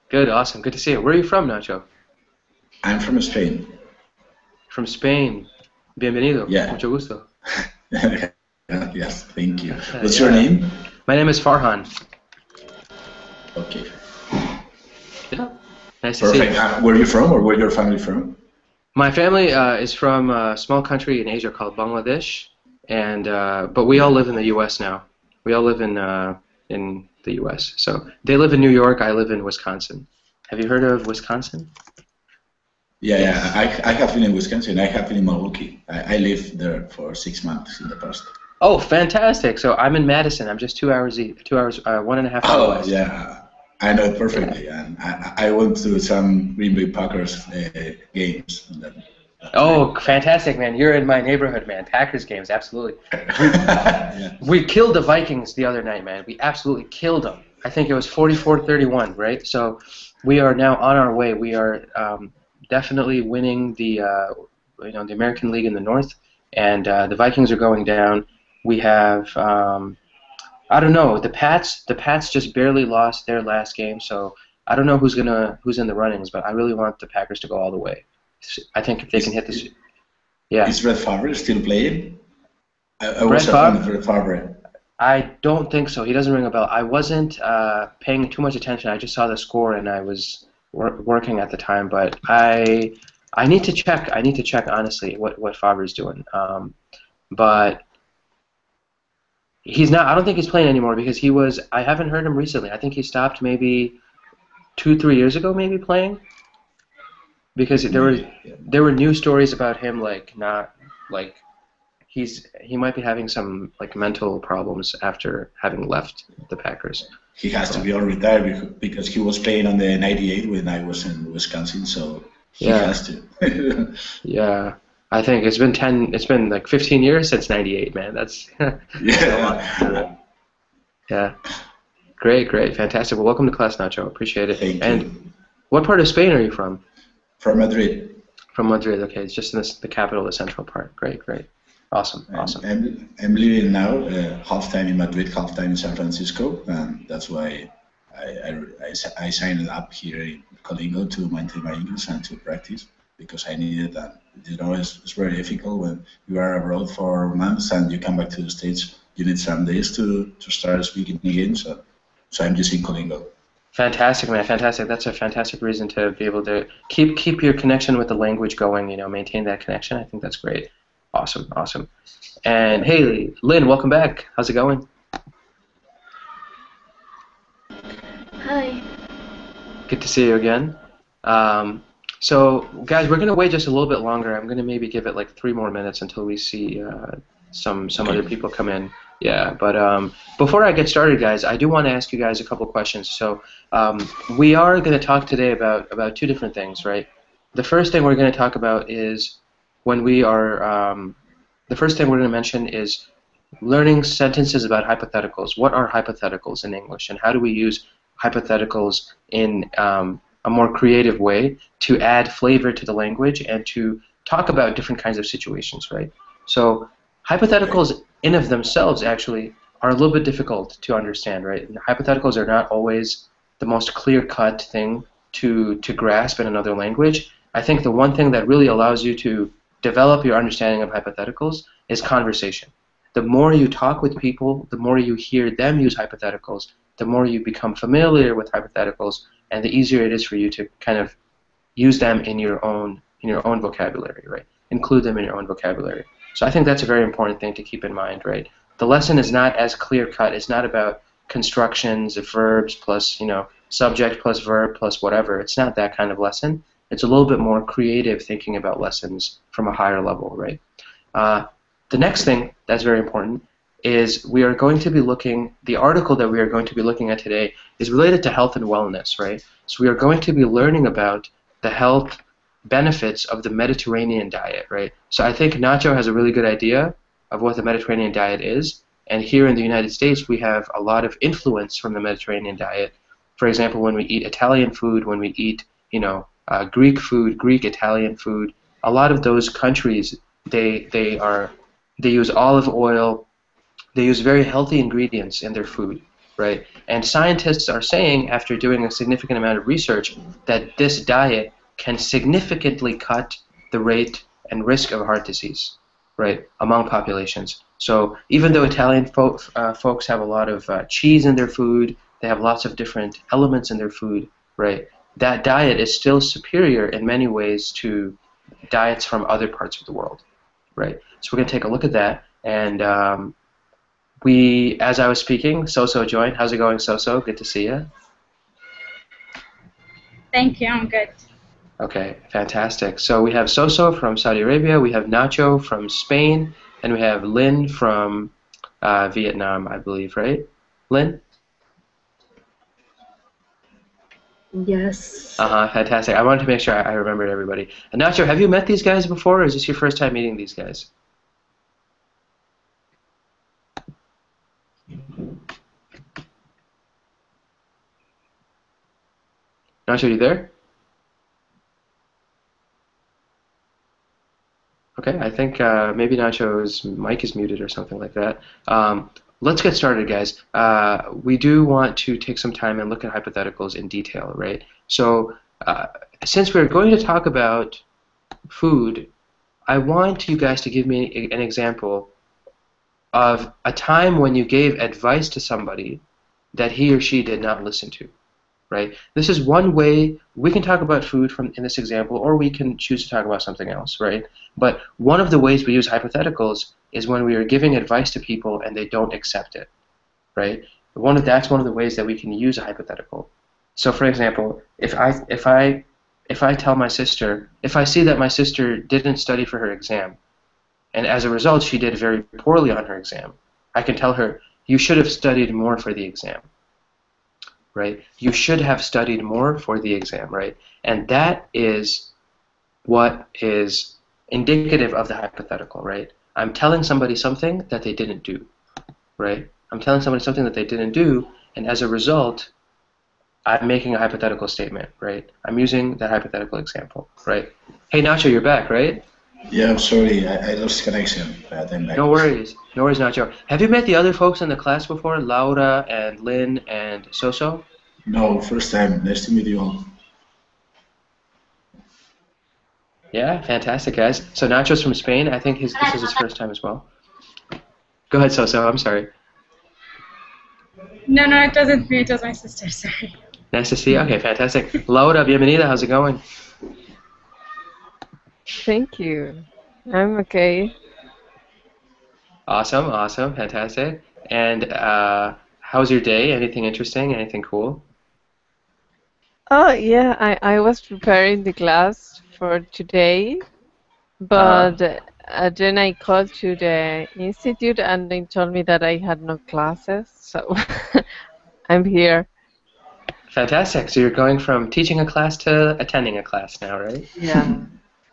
Good, awesome. Good to see you. Where are you from, Nacho? I'm from Spain. From Spain. Bienvenido. Yeah. Mucho gusto. Yes, thank you. What's your Yeah. name? My name is Farhan. Okay. Yeah. Nice to see Perfect. you. Where are you from, or where your family from? My family is from a small country in Asia called Bangladesh, and but we all Yeah. live in the U.S. now. We all live in the U.S. So they live in New York. I live in Wisconsin. Have you heard of Wisconsin? Yeah, yeah. Yes. I have been in Wisconsin. I have been in Milwaukee. I lived there for 6 months in the past. Oh, fantastic! So I'm in Madison. I'm just 2 hours, 2 hours, 1.5 hour Oh, west. yeah. I know it Yeah. perfectly. And I went to some Green Bay Packers games that time. Oh, fantastic, man! You're in my neighborhood, man. Packers games, absolutely. We Yeah. we killed the Vikings the other night, man. We absolutely killed them. I think it was 44-31, right? So we are now on our way. We are definitely winning the American League in the North, and the Vikings are going down. We have I don't know. The Pats just barely lost their last game, so I don't know who's in the runnings, but I really want the Packers to go all the way. I think if they can Is, hit this, yeah. is Red Favre still playing? I Brett was a fan of Favre, Red Favre. I don't think so. He doesn't ring a bell. I wasn't paying too much attention. I just saw the score and I was working at the time. But I need to check. I need to check honestly what Favre's doing. But he's not. I don't think he's playing anymore because he was. I haven't heard him recently. I think he stopped maybe 2, 3 years ago, maybe playing because Maybe. Yeah. there were news stories about him like not like he might be having some like mental problems after having left the Packers. He has to So be all retired because he was playing on the 98 when I was in Wisconsin, so he yeah, has to. yeah. I think it's been like 15 years since '98, man. That's that's a long time. Yeah. Yeah. Great, great, fantastic. Well, welcome to class, Nacho. Appreciate it. Thank And you. what part of Spain are you from? From Madrid. From Madrid. Okay, it's just in the capital, the central part. Great, great. Awesome, And awesome. I'm living now half time in Madrid, half time in San Francisco, and that's why I signed up here in Colingo to maintain my English and to practice because I needed that. It's very difficult when you are abroad for months and you come back to the States. You need some days to start speaking again. So I'm just in Colingo. Fantastic, man. Fantastic. That's a fantastic reason to be able to keep your connection with the language going. Maintain that connection. I think that's great. Awesome, awesome. And Yeah. hey, Lynn, welcome back. How's it going? Hi. Good to see you again. Um, so, guys, we're gonna wait just a little bit longer. I'm gonna maybe give it like 3 more minutes until we see some other Okay. people come in. Yeah, but before I get started, guys, I do want to ask you guys a couple questions. So, we are going to talk today about two different things, right? The first thing we're going to talk about is when we are the first thing we're going to mention is learning sentences about hypotheticals. What are hypotheticals in English, and how do we use hypotheticals in a more creative way to add flavor to the language and to talk about different kinds of situations, right? So Okay. hypotheticals in of themselves actually are a little bit difficult to understand, right? And hypotheticals are not always the most clear-cut thing to grasp in another language. I think the one thing that really allows you to develop your understanding of hypotheticals is conversation. The more you talk with people, the more you hear them use hypotheticals, the more you become familiar with hypotheticals, and the easier it is for you to kind of use them in your own vocabulary, right? Include them in your own vocabulary. So I think that's a very important thing to keep in mind, right? The lesson is not as clear cut. It's not about constructions of verbs plus, subject plus verb plus whatever. It's not that kind of lesson. It's a little bit more creative thinking about lessons from a higher level, right? Uh, the next thing that's very important is we are going to be the article that we are going to be looking at today is related to health and wellness, right? So we are going to be learning about the health benefits of the Mediterranean diet, right? So I think Nacho has a really good idea of what the Mediterranean diet is, and here in the United States we have a lot of influence from the Mediterranean diet. For example, when we eat Italian food, when we eat, Greek food, Greek Italian food, a lot of those countries they use olive oil, they use very healthy ingredients in their food. right? And scientists are saying, after doing a significant amount of research, that this diet can significantly cut the rate and risk of heart disease, right, among populations. So even though Italian folks have a lot of cheese in their food, they have lots of different elements in their food, right, that diet is still superior in many ways to diets from other parts of the world, right? So we're going to take a look at that. And as I was speaking, Soso joined. How's it going, Soso? Good to see you. Thank you, I'm good. Okay, fantastic. So we have Soso from Saudi Arabia, we have Nacho from Spain, and we have Lynn from Vietnam, I believe, right? Lynn? Yes. Fantastic. I wanted to make sure I remembered everybody. And Nacho, have you met these guys before, or is this your first time meeting these guys? Nacho, you there? Okay, I think maybe Nacho's mic is muted or something like that. Let's get started, guys. We do want to take some time and look at hypotheticals in detail, right? So since we're going to talk about food, I want you guys to give me an example of a time when you gave advice to somebody that he or she did not listen to. Right? This is one way we can talk about food in this example, or we can choose to talk about something else, right? But one of the ways we use hypotheticals is when we are giving advice to people and they don't accept it, right? That's one of the ways that we can use a hypothetical. So, for example, if I tell my sister, if I see that my sister didn't study for her exam, and as a result she did very poorly on her exam, I can tell her, you should have studied more for the exam. Right? You should have studied more for the exam, right? And that is what is indicative of the hypothetical, right? I'm telling somebody something that they didn't do, right? I'm telling somebody something that they didn't do, and as a result, I'm making a hypothetical statement, right? I'm using that hypothetical example, right? Hey, Nacho, you're back, right? Yeah, sorry, I lost connection, but I'm back. No worries, Nacho. Have you met the other folks in the class before, Laura and Lynn and Soso? No, first time. Nice to meet you all. Yeah, fantastic, guys. So Nacho's from Spain. I think this is his first time as well. Go ahead, Soso. I'm sorry. No, it wasn't me, it was my sister, sorry. Nice to see you. Okay, fantastic. Laura, bienvenida. How's it going? Thank you. I'm okay. Awesome, fantastic. And how's your day? Anything interesting? Anything cool? Oh, yeah, I was preparing the class for today, but then I called to the institute and they told me that I had no classes, so I'm here. Fantastic. So you're going from teaching a class to attending a class now, right? Yeah.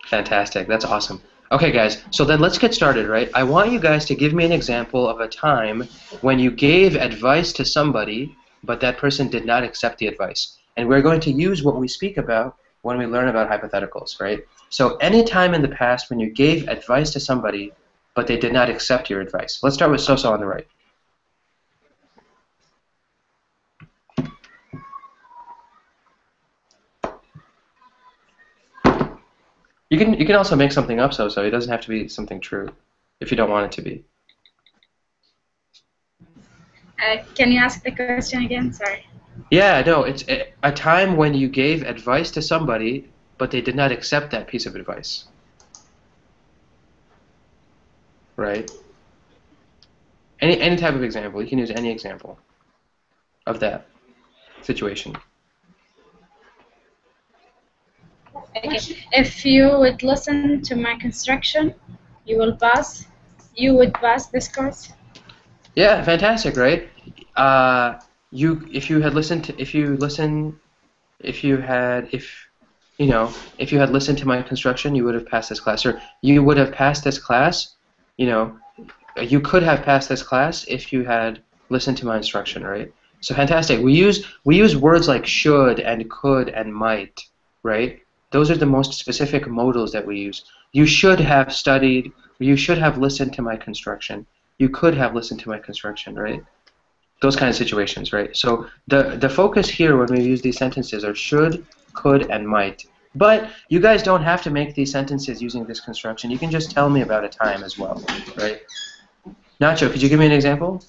Fantastic. That's awesome. Okay, guys, so then let's get started, right? I want you guys to give me an example of a time when you gave advice to somebody, but that person did not accept the advice. And we're going to use what we speak about when we learn about hypotheticals, right? So any time in the past when you gave advice to somebody, but they did not accept your advice. Let's start with Soso on the right. You can also make something up, so it doesn't have to be something true, if you don't want it to be. Can you ask the question again? Sorry. Yeah, no, it's a time when you gave advice to somebody, but they did not accept that piece of advice. Right? Any type of example. You can use any example of that situation. Okay. If you would listen to my construction, you would pass this course. Yeah, fantastic, right? If you had listened to my construction, you would have passed this class, or you would have passed this class. You could have passed this class if you had listened to my instruction, right? So fantastic. We use words like should and could and might, right? Those are the most specific modals that we use. You should have studied. You should have listened to my construction. You could have listened to my construction, right? Those kind of situations, right? So the focus here when we use these sentences are should, could, and might. But you guys don't have to make these sentences using this construction. You can just tell me about a time as well, right? Nacho, could you give me an example?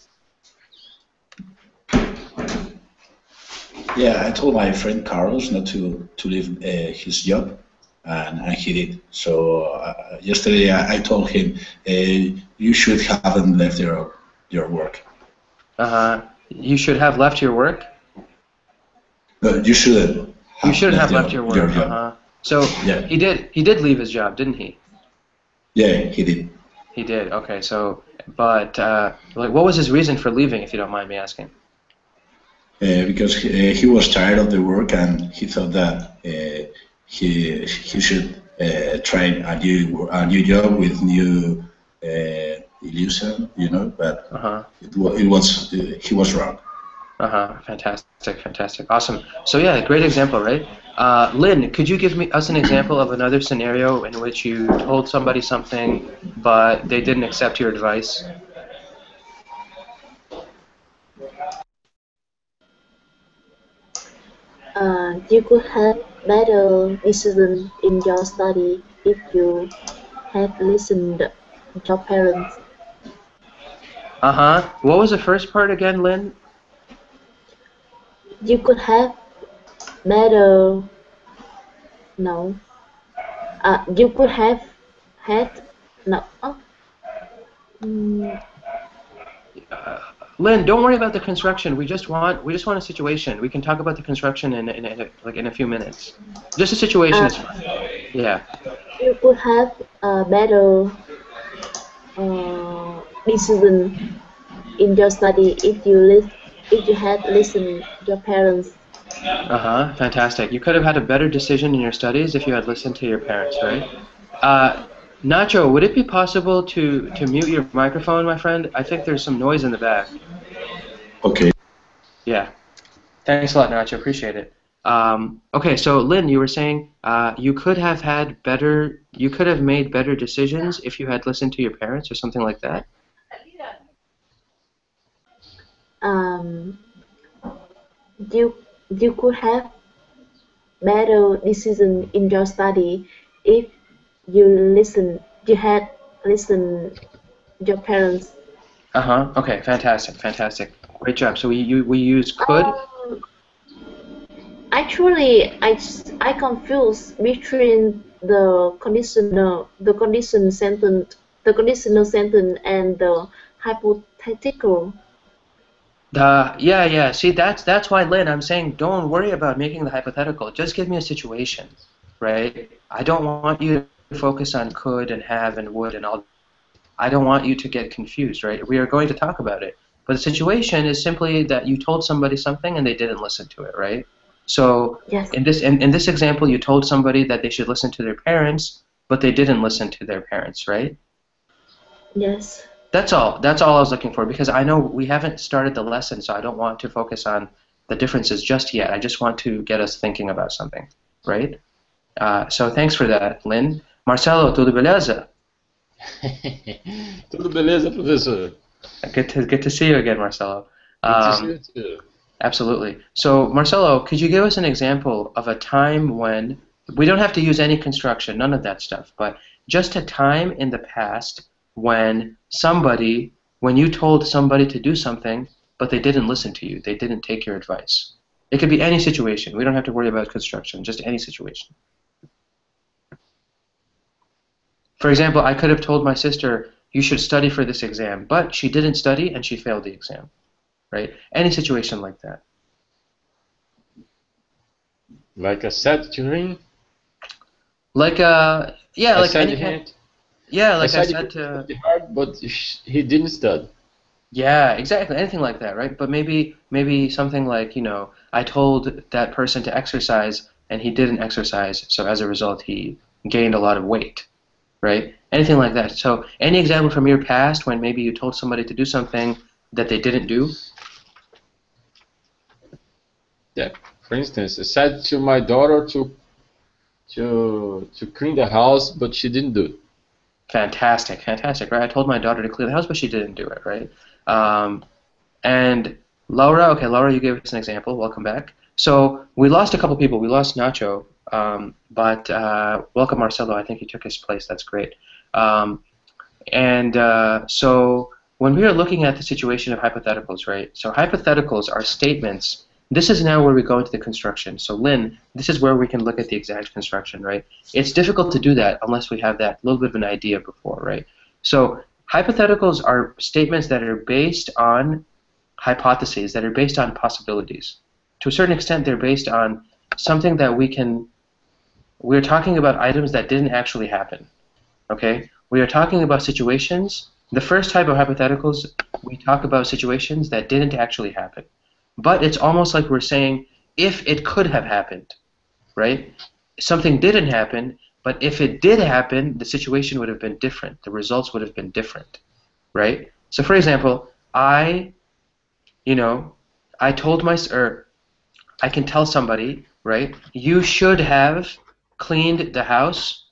Yeah, I told my friend Carlos not to leave his job, and he did. So yesterday I told him you should haven't left your work. You should have left your work. No, you shouldn't. You shouldn't have left your work. Job. So yeah. He did leave his job, didn't he? Yeah, he did. He did. Okay. So, but like, what was his reason for leaving, if you don't mind me asking? Because he was tired of the work and he thought that he should try a new job with new illusion, you know. But he was wrong. Fantastic. Awesome. So yeah, great example, right? Lynn, could you give us an example of another scenario in which you told somebody something, but they didn't accept your advice? You could have better decisions in your study if you had listened to your parents. What was the first part again, Lynn? You could have better. No. You could have had. No. Lynn, don't worry about the construction. We just want a situation. We can talk about the construction in a few minutes. Just a situation is fine. Yeah. You could have a better decision in your study if you had listened to your parents. Fantastic. You could have had a better decision in your studies if you had listened to your parents, right? Nacho, would it be possible to mute your microphone, my friend? I think there's some noise in the back. Okay. Yeah. Thanks a lot, Nacho. Appreciate it. Okay, so Lynn, you were saying you could have made better decisions if you had listened to your parents or something like that? You could have better decision in your study if you had listened your parents. Okay, fantastic. Great job. So we use could. Actually, I confuse between the conditional sentence and the hypothetical. Yeah. See, that's why, Lynn, I'm saying don't worry about making the hypothetical. Just give me a situation, right? I don't want you to focus on could and have and would and all. I don't want you to get confused, right? We are going to talk about it. But the situation is simply that you told somebody something and they didn't listen to it, right? So yes. in this example, you told somebody that they should listen to their parents, but they didn't listen to their parents, right? Yes. That's all I was looking for, because I know we haven't started the lesson, so I don't want to focus on the differences just yet. I just want to get us thinking about something, right? So thanks for that, Lynn. Marcelo, tudo beleza? Tudo beleza, professor? Good to see you again, Marcelo. Good to see you too. Absolutely. So, Marcelo, could you give us an example of a time when, we don't have to use any construction, none of that stuff, but just a time in the past when you told somebody to do something, but they didn't listen to you, they didn't take your advice. It could be any situation. We don't have to worry about construction, just any situation. For example, I could have told my sister, you should study for this exam, but she didn't study and she failed the exam, right? Any situation like that. Like a sad tutoring? Like yeah, like any hint. Yeah, like I said to hard, but he didn't study. Yeah, exactly. Anything like that, right? But maybe something like, I told that person to exercise and he didn't exercise, so as a result he gained a lot of weight. Right? Anything like that. So any example from your past when maybe you told somebody to do something that they didn't do? Yeah. For instance, I said to my daughter to clean the house, but she didn't do it. Fantastic, right? I told my daughter to clean the house, but she didn't do it, right? And Laura, okay, Laura, you gave us an example. Welcome back. So we lost a couple people. We lost Nacho, but welcome Marcelo. I think he took his place. That's great. Um, so when we are looking at the situation of hypotheticals, right? So hypotheticals are statements. This is now where we go into the construction. So Lynn, this is where we can look at the exact construction, right? It's difficult to do that unless we have that little bit of an idea before, right? So hypotheticals are statements that are based on hypotheses, that are based on possibilities. To a certain extent, they're based on something that we're talking about items that didn't actually happen, okay? We are talking about situations. The first type of hypotheticals, we talk about situations that didn't actually happen. But it's almost like we're saying, if it could have happened, right? Something didn't happen, but if it did happen, the situation would have been different. The results would have been different, right? So for example, you know, I told or I can tell somebody, right? You should have cleaned the house,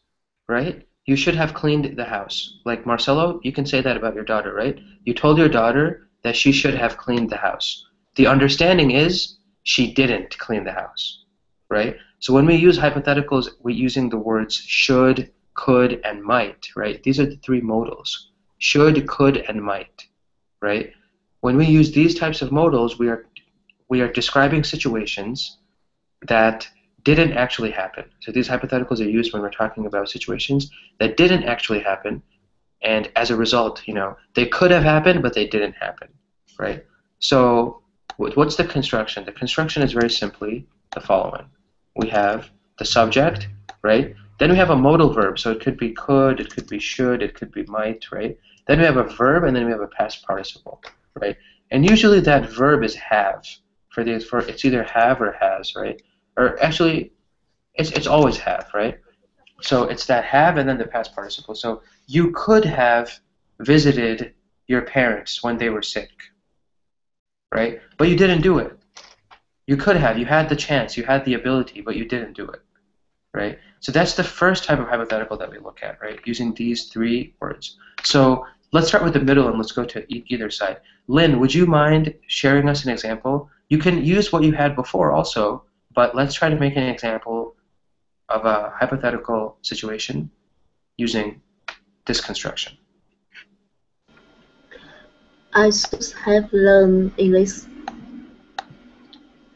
right? You should have cleaned the house. Like Marcelo, you can say that about your daughter, right? You told your daughter that she should have cleaned the house. The understanding is she didn't clean the house, right? So when we use hypotheticals, we're using the words should, could, and might, right? These are the three modals. Should, could, and might, right? When we use these types of modals, we are describing situations that didn't actually happen. So these hypotheticals are used when we're talking about situations that didn't actually happen, and as a result, they could have happened, but they didn't happen, right? So what's the construction? The construction is very simply the following. We have the subject, right? Then we have a modal verb, so it could be could, it could be should, it could be might, right? Then we have a verb, and then we have a past participle, right? And usually that verb is have. It's either have or has, right? Or actually, it's always have, right? So it's that have and then the past participle. So you could have visited your parents when they were sick, right? But you didn't do it. You could have. You had the chance. You had the ability, but you didn't do it, right? So that's the first type of hypothetical that we look at, right? Using these three words. So let's start with the middle and let's go to either side. Lynn, would you mind sharing us an example? You can use what you had before also, but let's try to make an example of a hypothetical situation using this construction. I should have learned English.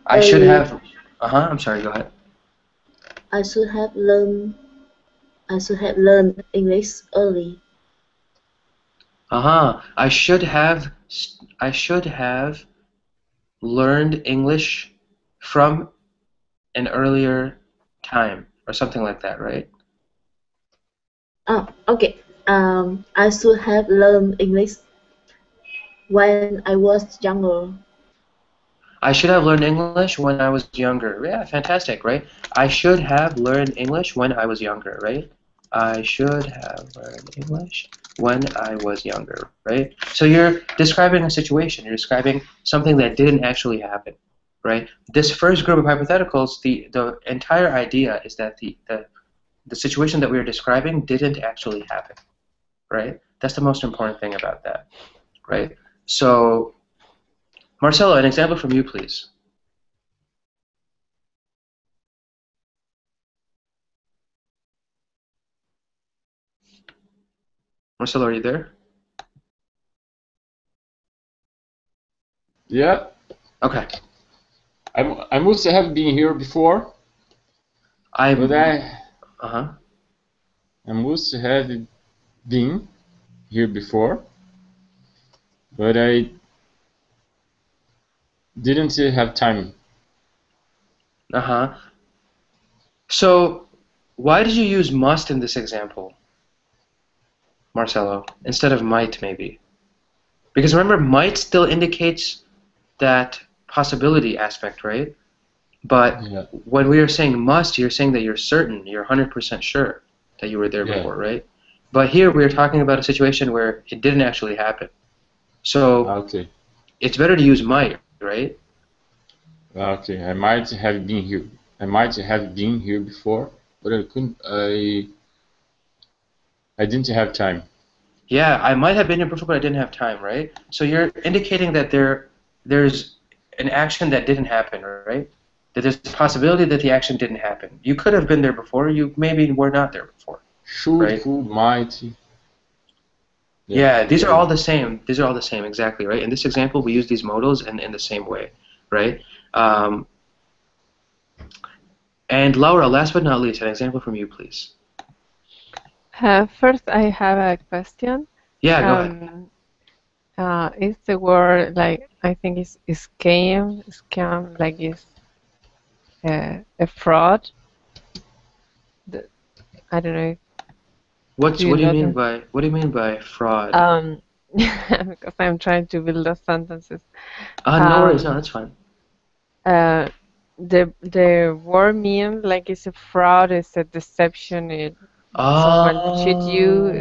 I should have. I'm sorry. Go ahead. I should have learned English early. I should have. I should have learned English from an earlier time or something like that, right? Oh, okay. I should have learned English when I was younger. I should have learned English when I was younger. Yeah, fantastic, right? I should have learned English when I was younger, right? I should have learned English when I was younger, right? So you're describing a situation. You're describing something that didn't actually happen, right? This first group of hypotheticals, the entire idea is that the situation that we are describing didn't actually happen, right? That's the most important thing about that, right? So, Marcelo, an example from you, please. Marcelo, are you there? Yeah. Okay. I must have been here before. I must have been here before, but I didn't have time. So, why did you use must in this example, Marcelo, instead of might, maybe? Because remember, might still indicates that possibility aspect, right? But when we are saying must, you're saying that you're certain, you're 100% sure that you were there before, right? But here we're talking about a situation where it didn't actually happen. So it's better to use might, right? Okay, I might have been here. I might have been here before, but I couldn't. I didn't have time. Yeah, I might have been here before, but I didn't have time, right? So you're indicating that there's an action that didn't happen, right? That there's a possibility that the action didn't happen. You could have been there before. You maybe were not there before. Should, right? could, might. Yeah, these are all the same. These are all the same, exactly, right? In this example, we use these modals in the same way, right? And Laura, last but not least, an example from you, please. First, I have a question. Yeah, go ahead. Is the word like I think it's scam like is a fraud? I don't know. What do you mean by fraud? Because I'm trying to build the sentences. No worries, no, that's fine. The word mean like it's a fraud, it's a deception. Someone cheat you.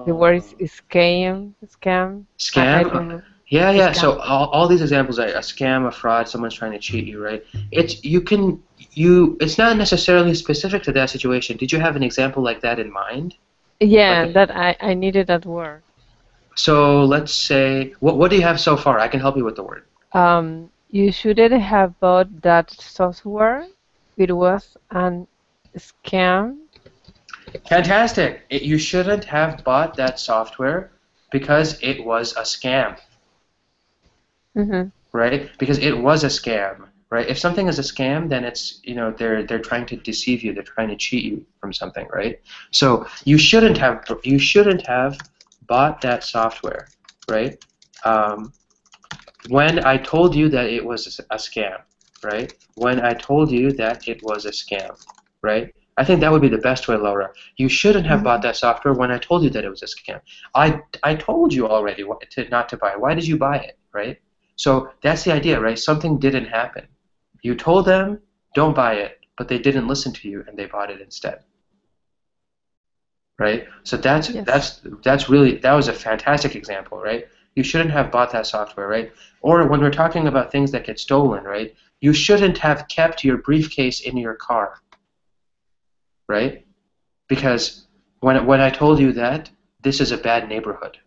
The word is scam. Scam? I don't know. Yeah. Scam. So all these examples are a scam, a fraud, someone's trying to cheat you, right? It's not necessarily specific to that situation. Did you have an example like that in mind? Yeah, that I needed that word. So let's say, what do you have so far? I can help you with the word. You shouldn't have bought that software. It was a scam. Fantastic. You shouldn't have bought that software because it was a scam. Mm-hmm. Right? Because it was a scam. Right? If something is a scam, then it's, they're trying to deceive you. They're trying to cheat you from something, right? So you shouldn't have bought that software, right? When I told you that it was a scam, right? When I told you that it was a scam, right? I think that would be the best way, Laura. You shouldn't have bought that software when I told you that it was a scam. I told you already not to buy it. Why did you buy it, right? So that's the idea, right? Something didn't happen. You told them, don't buy it, but they didn't listen to you and they bought it instead. Right? So that was a fantastic example, right? You shouldn't have bought that software, right? Or when we're talking about things that get stolen, right? You shouldn't have kept your briefcase in your car, right? Because when I told you that, this is a bad neighborhood,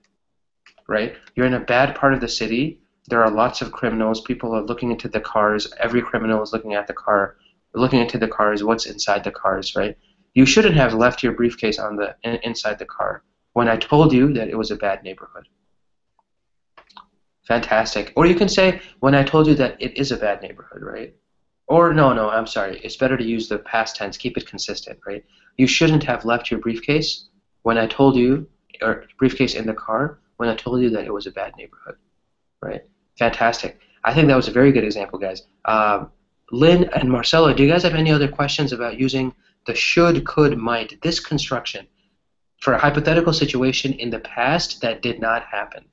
right? You're in a bad part of the city. There are lots of criminals. People are looking into the cars. Every criminal is looking at the car, looking into the cars, what's inside the cars, right? You shouldn't have left your briefcase inside the car when I told you that it was a bad neighborhood. Fantastic. Or you can say, when I told you that it is a bad neighborhood, right? Or no, I'm sorry. It's better to use the past tense. Keep it consistent, right? You shouldn't have left your briefcase when I told you, or briefcase in the car, when I told you that it was a bad neighborhood, right? Fantastic. I think that was a very good example, guys. Lynn and Marcelo, do you guys have any other questions about using the should, could, might, this construction for a hypothetical situation in the past that did not happen,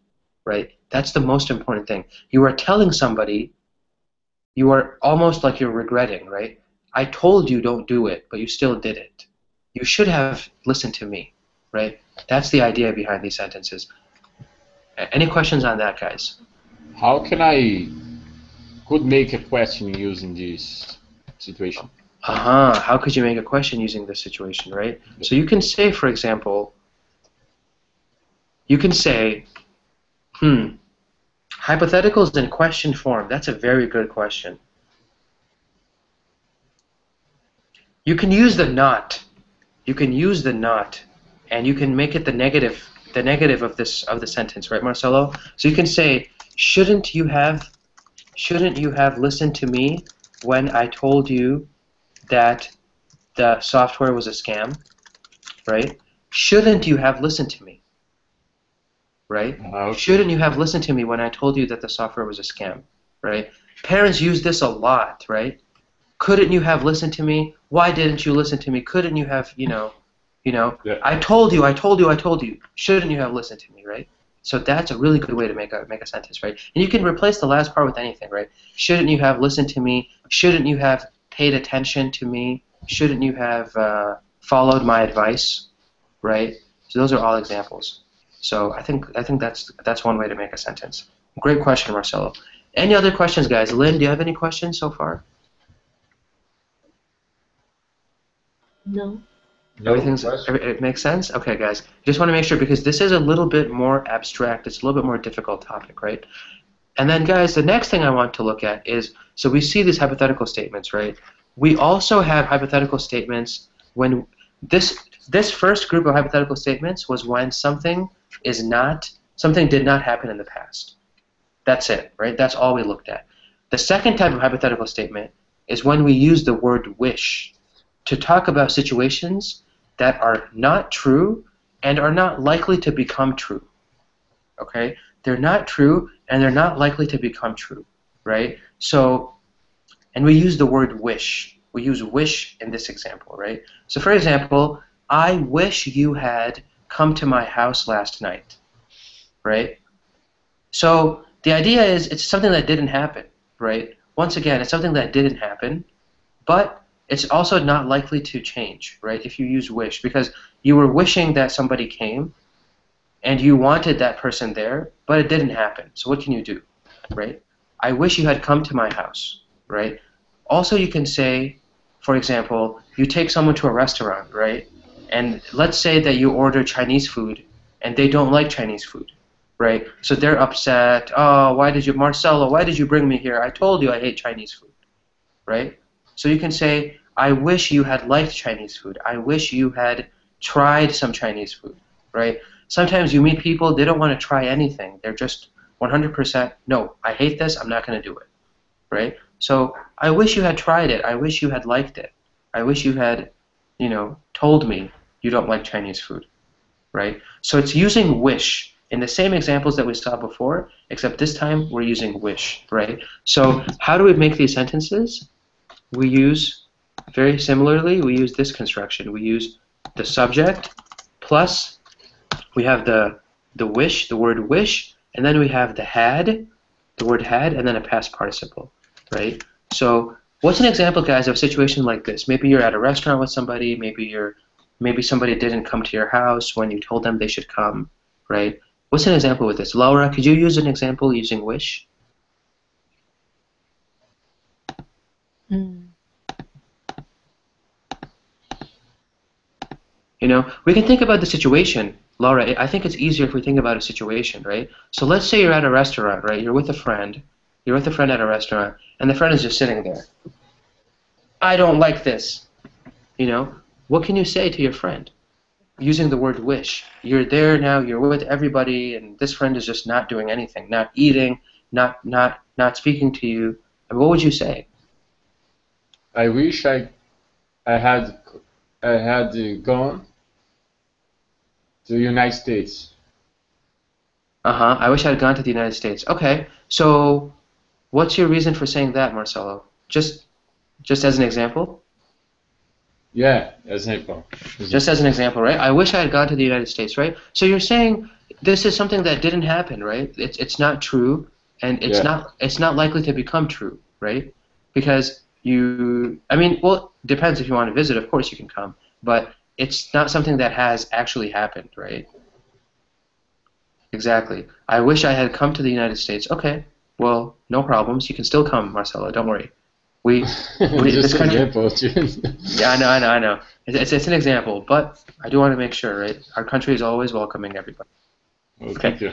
right? That's the most important thing. You are telling somebody, you are almost like you're regretting, right? I told you don't do it, but you still did it. You should have listened to me, right? That's the idea behind these sentences. Any questions on that, guys? How can I could make a question using this situation? How could you make a question using this situation, right? So you can say, for example, you can say, hypotheticals in question form. That's a very good question. You can use the not. You can use the not, and you can make it the negative of the sentence, right, Marcelo? So you can say, shouldn't you have listened to me when I told you that the software was a scam, right? Shouldn't you have listened to me, right? Okay. Shouldn't you have listened to me when I told you that the software was a scam, right? Parents use this a lot, right? Couldn't you have listened to me? Why didn't you listen to me? Couldn't you have, yeah. I told you. Shouldn't you have listened to me, right? So that's a really good way to make a sentence, right? And you can replace the last part with anything, right? Shouldn't you have listened to me? Shouldn't you have paid attention to me? Shouldn't you have followed my advice, right? So those are all examples. So I think that's one way to make a sentence. Great question, Marcelo. Any other questions, guys? Lynn, do you have any questions so far? No. It makes sense? Okay, guys. Just want to make sure, because this is a little bit more abstract. It's a little bit more difficult topic, right? And then, guys, the next thing I want to look at is, so we see these hypothetical statements, right? We also have hypothetical statements when this first group of hypothetical statements was when something did not happen in the past. That's it, right? That's all we looked at. The second type of hypothetical statement is when we use the word wish to talk about situations that are not true and are not likely to become true. Okay? They're not true and they're not likely to become true, right? So, and we use the word wish. We use wish in this example, right? So for example, I wish you had come to my house last night, right? So the idea is it's something that didn't happen, right? Once again, it's something that didn't happen, but it's also not likely to change, right, if you use wish, because you were wishing that somebody came and you wanted that person there, but it didn't happen. So what can you do, right? I wish you had come to my house, right? Also, you can say, for example, you take someone to a restaurant, right? And let's say that you order Chinese food and they don't like Chinese food, right? So they're upset. Oh, Marcelo, why did you bring me here? I told you I hate Chinese food, right? So you can say, I wish you had liked Chinese food. I wish you had tried some Chinese food, right? Sometimes you meet people, they don't want to try anything. They're just 100%, no, I hate this, I'm not going to do it, right? So I wish you had tried it. I wish you had liked it. I wish you had, told me you don't like Chinese food, right? So it's using wish in the same examples that we saw before, except this time we're using wish, right? So how do we make these sentences? We use, very similarly, we use this construction. We use the subject plus we have the wish, the word wish, and then we have the word had, and then a past participle, right? So what's an example, guys, of a situation like this? Maybe you're at a restaurant with somebody, maybe somebody didn't come to your house when you told them they should come, right? What's an example with this? Laura, could you use an example using wish? We can think about the situation. Laura, I think it's easier if we think about a situation, right? So let's say you're at a restaurant, right? You're with a friend. You're with a friend at a restaurant, and the friend is just sitting there. I don't like this. What can you say to your friend? Using the word wish. You're there now, you're with everybody, and this friend is just not doing anything, not eating, not speaking to you. And what would you say? I wish I had gone to the United States. I wish I had gone to the United States. Okay, so what's your reason for saying that, Marcelo? Just as an example? Yeah, as an example. Just as an example, right? I wish I had gone to the United States, right? So you're saying this is something that didn't happen, right? It's not true, and it's not likely to become true, right? Because well, it depends if you want to visit. Of course you can come, but it's not something that has actually happened, right? Exactly. I wish I had come to the United States. Okay, well, no problems. You can still come, Marcelo. Don't worry. Just This an country. example. Yeah, I know. It's an example, but I do want to make sure, right? Our country is always welcoming everybody. Oh, thank you.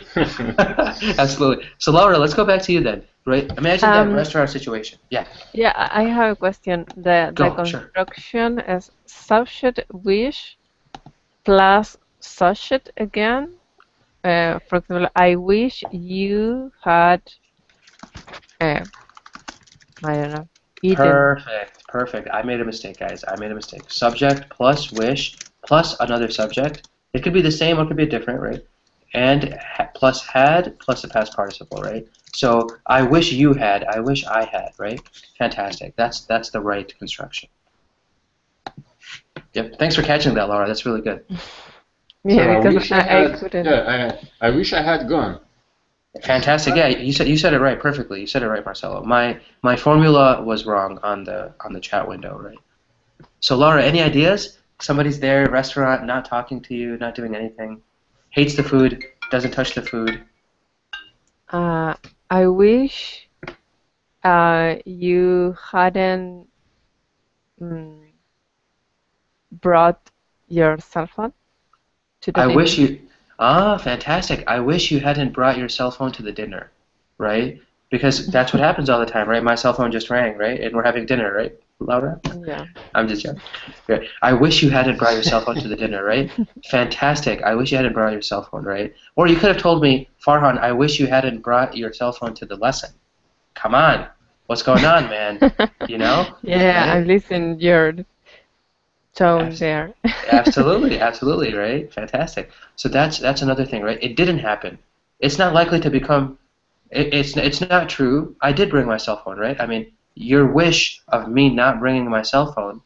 Absolutely. So Laura, let's go back to you then, right? Imagine that restaurant situation. Yeah. Yeah, I have a question. The construction is subject wish plus subject again. For example, I wish you had, I don't know, eaten. Perfect. I made a mistake, guys. I made a mistake. Subject plus wish plus another subject. It could be the same or it could be different, right? And plus had plus the past participle, right? So I wish you had. I wish I had, right? Fantastic. That's the right construction. Yep. Thanks for catching that, Laura. That's really good. Yeah, because I couldn't. Yeah, I wish I had gone. Fantastic. Yeah, you said it right perfectly. You said it right, Marcelo. My formula was wrong on the chat window, right? So Laura, any ideas? Somebody's there, restaurant, not talking to you, not doing anything, hates the food, doesn't touch the food. I wish you hadn't brought your cell phone to the dinner. Fantastic. I wish you hadn't brought your cell phone to the dinner, right? because that's what happens all the time, right? My cell phone just rang, right? And we're having dinner, right, Laura? Yeah. I'm just joking. Right. I wish you hadn't brought your cell phone to the dinner, right? Fantastic. I wish you hadn't brought your cell phone, right? Or you could have told me, Farhan, I wish you hadn't brought your cell phone to the lesson. Come on. What's going on, man? You know? Yeah, Right? I'm listening your tone there. Absolutely, absolutely, right? Fantastic. So that's another thing, right? It didn't happen. It's not likely to become. It's not true. I did bring my cell phone, right? I mean, your wish of me not bringing my cell phone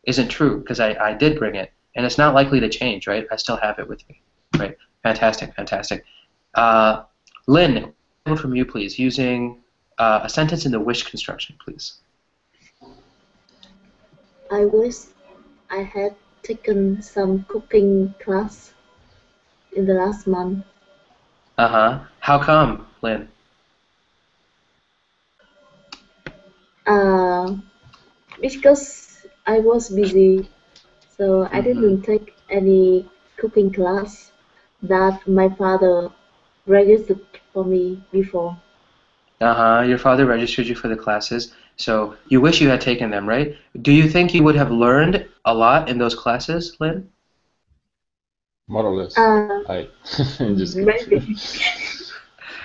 isn't true because I did bring it, and it's not likely to change, right? I still have it with me, right? Fantastic, fantastic. Lynn, from you, please, using a sentence in the wish construction, please. I wish I had taken some cooking class in the last month. How come, Lynn? Because I was busy, so I didn't take any cooking class that my father registered for me before. Your father registered you for the classes, so you wish you had taken them, right? Do you think you would have learned a lot in those classes, Lynn? More or less. Just Maybe.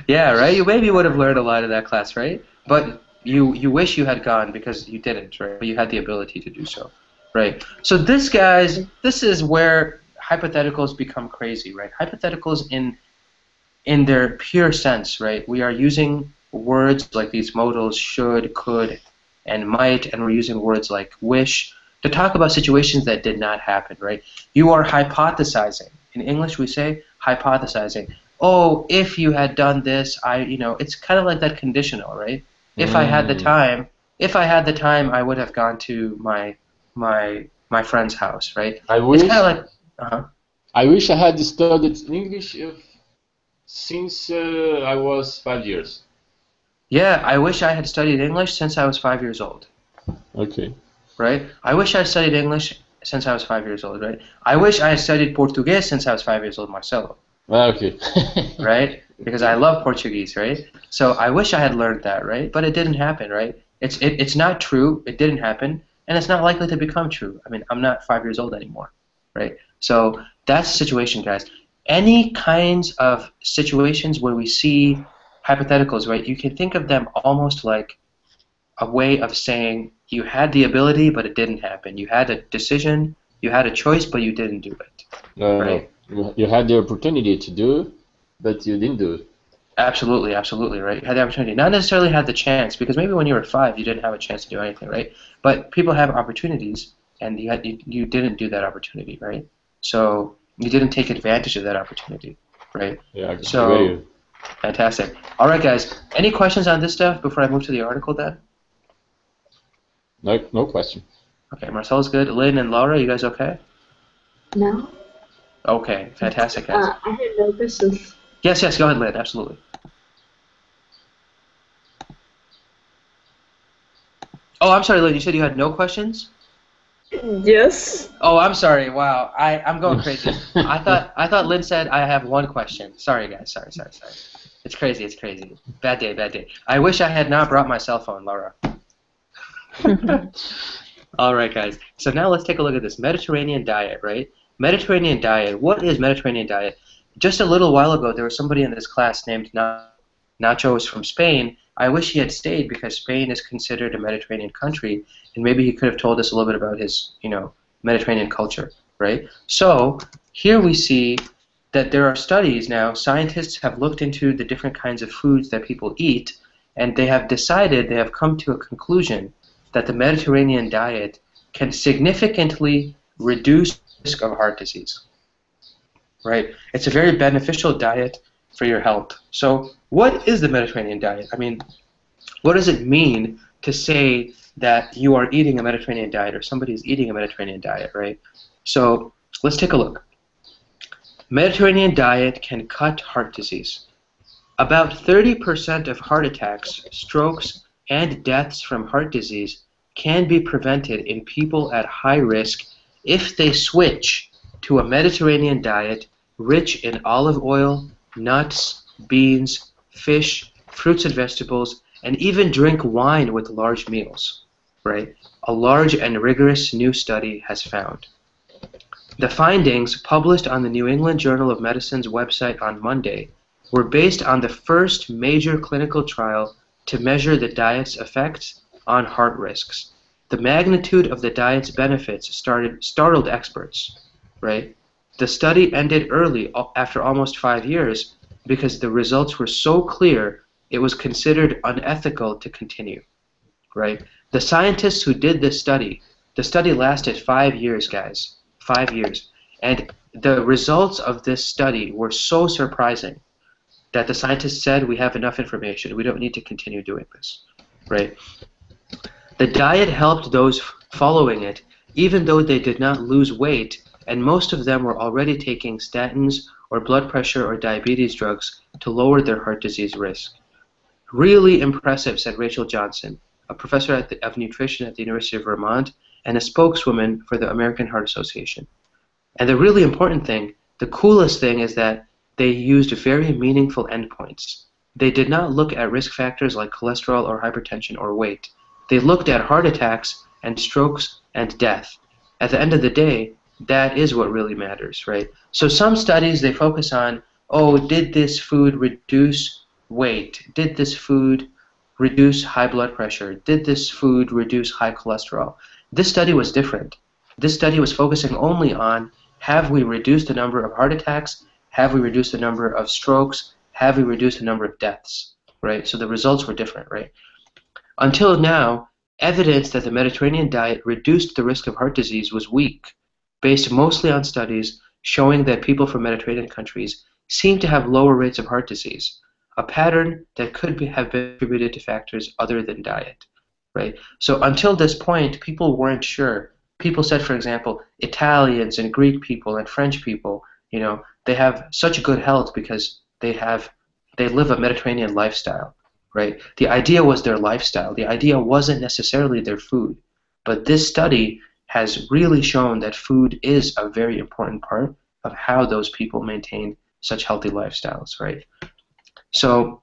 Yeah, right? You maybe would have learned a lot in that class, right? But you wish you had gone because you didn't, right? But you had the ability to do so, right? So this, guys, this is where hypotheticals become crazy, right? Hypotheticals in their pure sense, right? We are using words like these modals should, could, and might, and we're using words like wish to talk about situations that did not happen, right? You are hypothesizing. In English, we say hypothesizing. Oh, if you had done this, it's kind of like that conditional, right? If I had the time, I would have gone to my friend's house, right? It's kind of like, I wish I had studied English since I was 5 years. Yeah, I wish I had studied English since I was 5 years old. Okay. Right? I wish I had studied English since I was 5 years old, right? I wish I had studied Portuguese since I was 5 years old, Marcelo. Okay. Right? Because I love Portuguese, right? So I wish I had learned that, right? But it didn't happen, right? It's not true. It didn't happen, and it's not likely to become true. I mean, I'm not 5 years old anymore, right? So that's the situation, guys. Any kinds of situations where we see hypotheticals, right? You can think of them almost like a way of saying you had the ability, but it didn't happen. You had a decision, you had a choice, but you didn't do it. Right? You had the opportunity to do, but you didn't do it. Absolutely, absolutely, right? You had the opportunity. Not necessarily had the chance, because maybe when you were 5, you didn't have a chance to do anything, right? But people have opportunities, and you didn't do that opportunity, right? So you didn't take advantage of that opportunity, right? Yeah, so fantastic. All right, guys. Any questions on this stuff before I move to the article, then? No question. Okay, Marcel's good. Lynn and Laura, you guys okay? No. Okay, fantastic, guys. I have no questions. Yes, go ahead, Lynn. Absolutely. Oh, I'm sorry, Lynn. You said you had no questions? Yes. Oh, I'm sorry. Wow, I'm going crazy. I thought Lynn said I have one question. Sorry, guys. Sorry. It's crazy. Bad day. I wish I had not brought my cell phone, Laura. All right, guys. So now let's take a look at this Mediterranean diet, right? Mediterranean diet. What is Mediterranean diet? Just a little while ago, there was somebody in this class named Nacho is from Spain. I wish he had stayed because Spain is considered a Mediterranean country, and maybe he could have told us a little bit about his, Mediterranean culture, right? So here we see that there are studies now. Scientists have looked into the different kinds of foods that people eat, and they have come to a conclusion that the Mediterranean diet can significantly reduce the risk of heart disease. Right? It's a very beneficial diet for your health. So what is the Mediterranean diet? I mean, what does it mean to say that you are eating a Mediterranean diet or somebody is eating a Mediterranean diet, right? So let's take a look. Mediterranean diet can cut heart disease. About 30% of heart attacks, strokes, and deaths from heart disease can be prevented in people at high risk if they switch to a Mediterranean diet rich in olive oil, nuts, beans, fish, fruits and vegetables, and even drink wine with large meals, right? A large and rigorous new study has found. The findings, published on the New England Journal of Medicine's website on Monday, were based on the first major clinical trial to measure the diet's effects on heart risks. The magnitude of the diet's benefits startled experts, right? The study ended early after almost 5 years because the results were so clear it was considered unethical to continue, right? The scientists who did this study, the study lasted 5 years, guys, 5 years. And the results of this study were so surprising that the scientists said, we have enough information, we don't need to continue doing this, right? The diet helped those following it, even though they did not lose weight, and most of them were already taking statins or blood pressure or diabetes drugs to lower their heart disease risk. Really impressive, said Rachel Johnson, a professor of nutrition at the University of Vermont and a spokeswoman for the American Heart Association. And the really important thing, the coolest thing, is that they used very meaningful endpoints. They did not look at risk factors like cholesterol or hypertension or weight. They looked at heart attacks and strokes and death. At the end of the day, that is what really matters, right? So some studies, they focus on, oh, did this food reduce weight? Did this food reduce high blood pressure? Did this food reduce high cholesterol? This study was different. This study was focusing only on, have we reduced the number of heart attacks? Have we reduced the number of strokes? Have we reduced the number of deaths? Right? So the results were different, right? Until now, evidence that the Mediterranean diet reduced the risk of heart disease was weak, based mostly on studies showing that people from Mediterranean countries seem to have lower rates of heart disease, a pattern that could have been attributed to factors other than diet, right? So until this point, people weren't sure. People said, for example, Italians and Greek people and French people, you know, they have such good health because they live a Mediterranean lifestyle, right? The idea was their lifestyle. The idea wasn't necessarily their food. But this study has really shown that food is a very important part of how those people maintain such healthy lifestyles, right? So,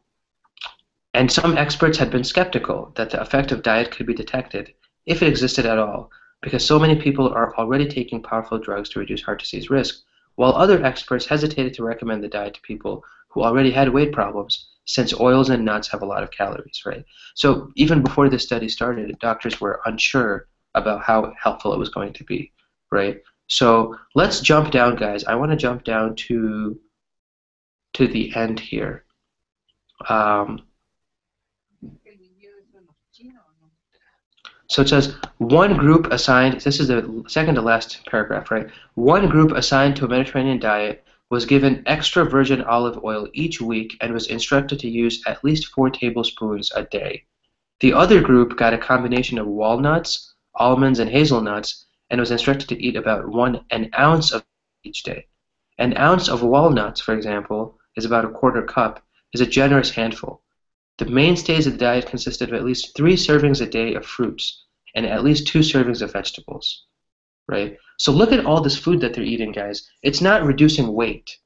and some experts had been skeptical that the effect of diet could be detected, if it existed at all, because so many people are already taking powerful drugs to reduce heart disease risk, while other experts hesitated to recommend the diet to people who already had weight problems, since oils and nuts have a lot of calories, right? So even before this study started, doctors were unsure about how helpful it was going to be, right? So let's jump down, guys. I want to jump down to the end here. So it says, one group assigned, this is the second to last paragraph, right? One group assigned to a Mediterranean diet was given extra virgin olive oil each week and was instructed to use at least 4 tablespoons a day. The other group got a combination of walnuts, almonds, and hazelnuts and was instructed to eat about an ounce of each day. An ounce of walnuts, for example, is about a quarter cup, is a generous handful. The mainstays of the diet consisted of at least 3 servings a day of fruits and at least 2 servings of vegetables, right? So look at all this food that they're eating, guys. It's not reducing weight.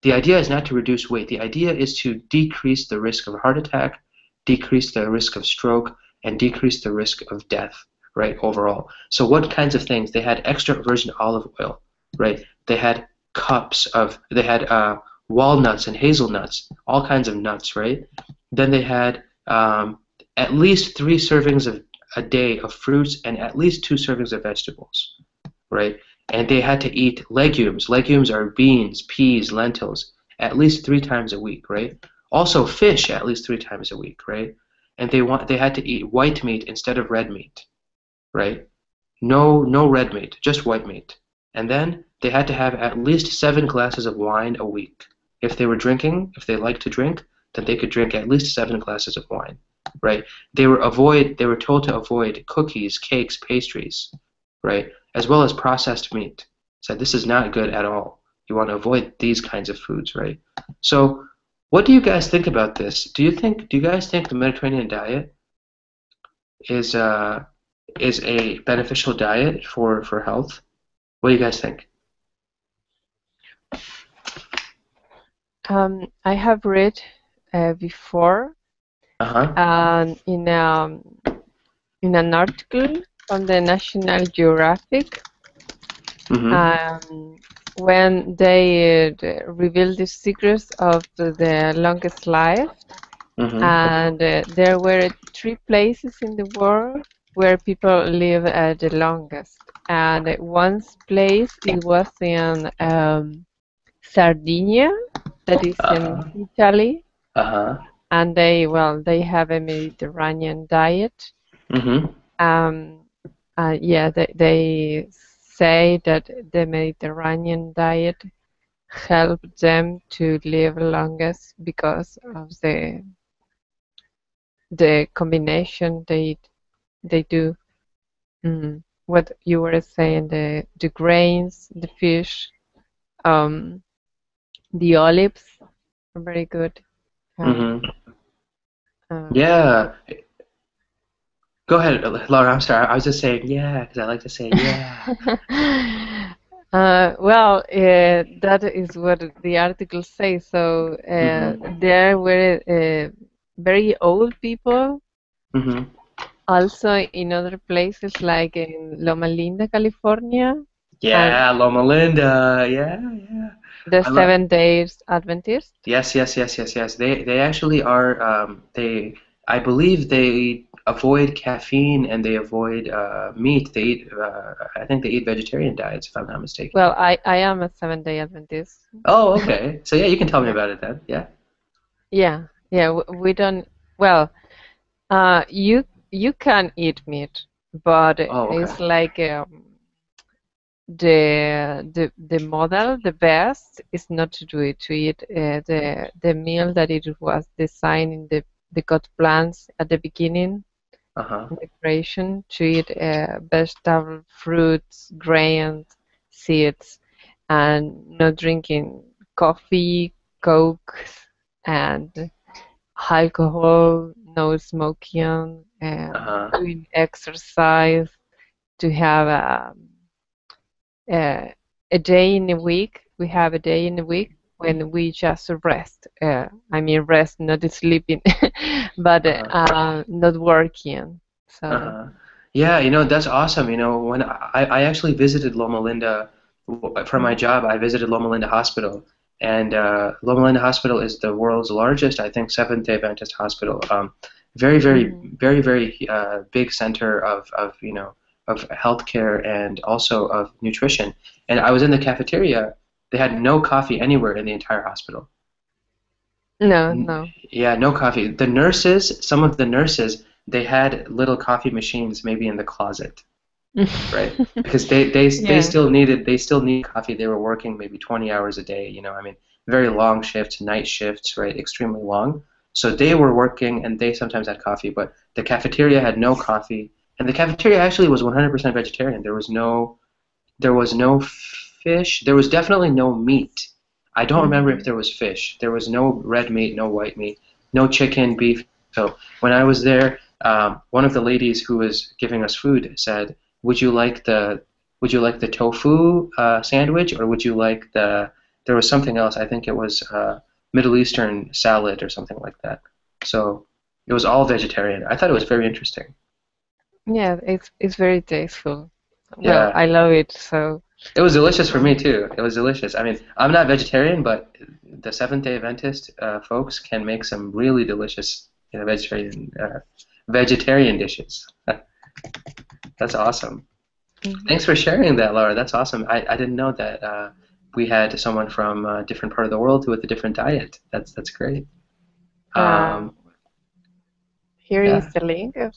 The idea is not to reduce weight. The idea is to decrease the risk of a heart attack, decrease the risk of stroke, and decrease the risk of death, right, overall. So what kinds of things? They had extra virgin olive oil, right? They had walnuts and hazelnuts, all kinds of nuts, right? Then they had at least 3 servings a day of fruits and at least 2 servings of vegetables, right? And they had to eat legumes. Legumes are beans, peas, lentils, at least 3 times a week, right? Also fish at least 3 times a week, right? And they had to eat white meat instead of red meat, right? No red meat, just white meat. And then they had to have at least 7 glasses of wine a week. If they were drinking, if they liked to drink, then they could drink at least 7 glasses of wine, right? They were told to avoid cookies, cakes, pastries, right? As well as processed meat. So this is not good at all. You want to avoid these kinds of foods, right? So what do you guys think about this? Do you guys think the Mediterranean diet is a beneficial diet for health? What do you guys think? I have read before And in an article on the National Geographic, when they revealed the secrets of the longest life, and there were 3 places in the world where people live the longest. And one place it was in Sardinia, that is in Italy, and they have a Mediterranean diet. Yeah, they say that the Mediterranean diet helped them to live longest because of the combination they do. What you were saying, the grains, the fish, the olives are very good. Yeah. Go ahead, Laura. I'm sorry. I was just saying yeah because I like to say yeah. Well, that is what the article says. So there were very old people. Also in other places like in Loma Linda, California. Yeah, Loma Linda. Yeah. The 7 Days Adventist. Yes. They actually are. I believe they avoid caffeine and they avoid meat. They eat. I think they eat vegetarian diets, if I'm not mistaken. Well, I am a 7-day Adventist. Oh, okay. So yeah, you can tell me about it then. Yeah. Yeah. We don't. Well, you can eat meat, but it's like the model, the best is not to do it. To eat the meal that it was designed in the God plans at the beginning. The creation, to eat vegetable, fruits, grains, seeds, and not drinking coffee, Coke, and alcohol, no smoking, and doing exercise, to have a day in a week. We have a day in a week when we just rest. I mean rest, not sleeping, but not working. So. Yeah, that's awesome. When I actually visited Loma Linda for my job, I visited Loma Linda Hospital, and Loma Linda Hospital is the world's largest, I think, Seventh-day Adventist hospital. Very, very big center of healthcare and also of nutrition. And I was in the cafeteria. They had no coffee anywhere in the entire hospital. No. Yeah, no coffee. Some of the nurses, they had little coffee machines maybe in the closet, right? Because they still need coffee. They were working maybe 20 hours a day. I mean, very long shifts, night shifts, right? Extremely long. So they were working, and they sometimes had coffee, but the cafeteria had no coffee, and the cafeteria actually was 100% vegetarian. There was no fish. There was definitely no meat. I don't remember if there was fish. There was no red meat, no white meat, no chicken, beef. So when I was there, one of the ladies who was giving us food said, "Would you like the tofu sandwich, or would you like There was something else. I think it was Middle Eastern salad or something like that." So it was all vegetarian. I thought it was very interesting. Yeah, it's very tasteful. Yeah. Well, I love it. So. It was delicious for me too. It was delicious. I mean, I'm not vegetarian, but the Seventh-day Adventist folks can make some really delicious, vegetarian dishes. That's awesome. Thanks for sharing that, Laura. That's awesome. I didn't know that we had someone from a different part of the world with a different diet. That's great. Here is the link of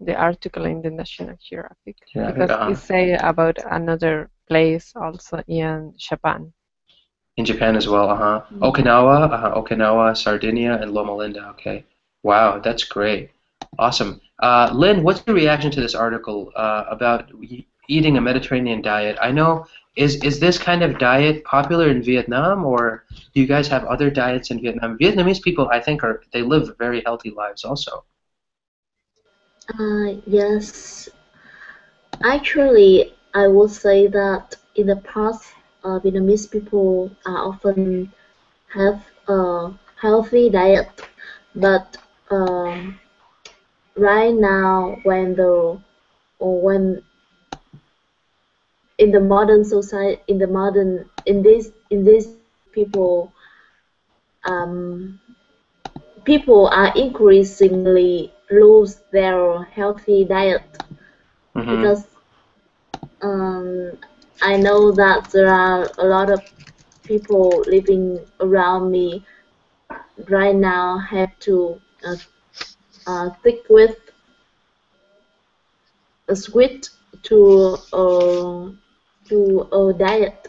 the article in the National Geographic, because it says about another place also in Japan. In Japan as well, Okinawa, Sardinia, and Loma Linda. Okay, wow, that's great, awesome. Lynn, what's your reaction to this article about eating a Mediterranean diet? I know, is this kind of diet popular in Vietnam, or do you guys have other diets in Vietnam? Vietnamese people, I think, they live very healthy lives also. Yes. Actually, I would say that in the past, Vietnamese people often have a healthy diet, but um, right now when in the modern society in this people um, people are increasingly lose their healthy diet Mm-hmm. because um, I know that there are a lot of people living around me right now have to stick with a switch to a diet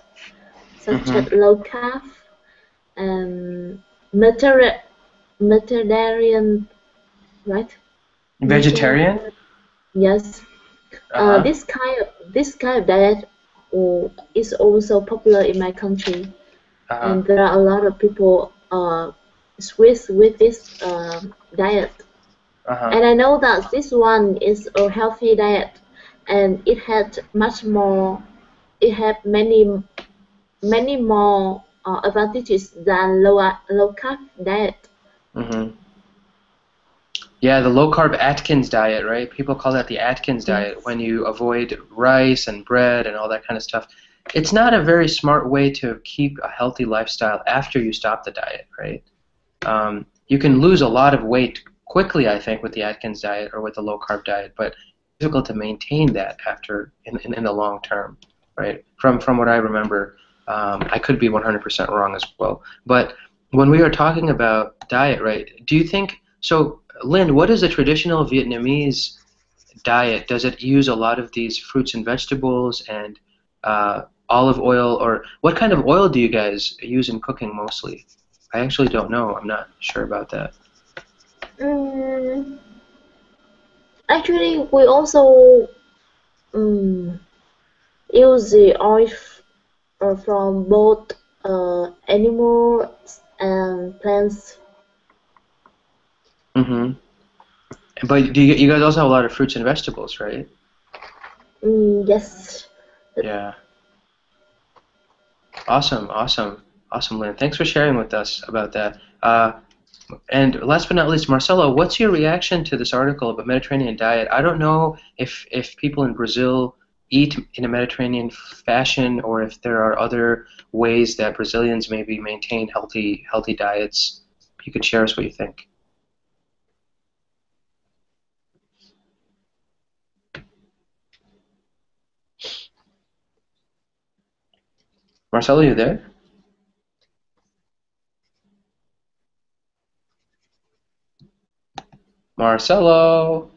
such Mm-hmm. as low carb and Mediterranean, right? Vegetarian? Mediterranean, yes. Uh-huh. This kind of diet is also popular in my country, Uh-huh. and there are a lot of people switch with this diet. Uh-huh. And I know that this one is a healthy diet, and it had much more. It had many more advantages than low carb diet. Mm-hmm. Yeah, the low carb Atkins diet, right? People call that the Atkins diet Yes. when you avoid rice and bread and all that kind of stuff. It's not a very smart way to keep a healthy lifestyle after you stop the diet, right? You can lose a lot of weight quickly, I think, with the Atkins diet or with the low carb diet, but it's difficult to maintain that after in the long term, right? From what I remember, I could be 100% wrong as well. But when we are talking about diet, right? Do you think so? Lynn, what is the traditional Vietnamese diet? Does it use a lot of these fruits and vegetables and olive oil, or what kind of oil do you guys use in cooking mostly? I actually don't know. I'm not sure about that. Mm, actually, we also mm, use the oil from both animals and plants. Mm-hmm. But you guys also have a lot of fruits and vegetables, right? Yes. Yeah. Awesome, awesome, awesome, Lynn. Thanks for sharing with us about that. And last but not least, Marcelo, what's your reaction to this article about Mediterranean diet? I don't know if people in Brazil eat in a Mediterranean fashion or if there are other ways that Brazilians maybe maintain healthy diets. You could share us what you think. Marcelo, you there? Marcelo.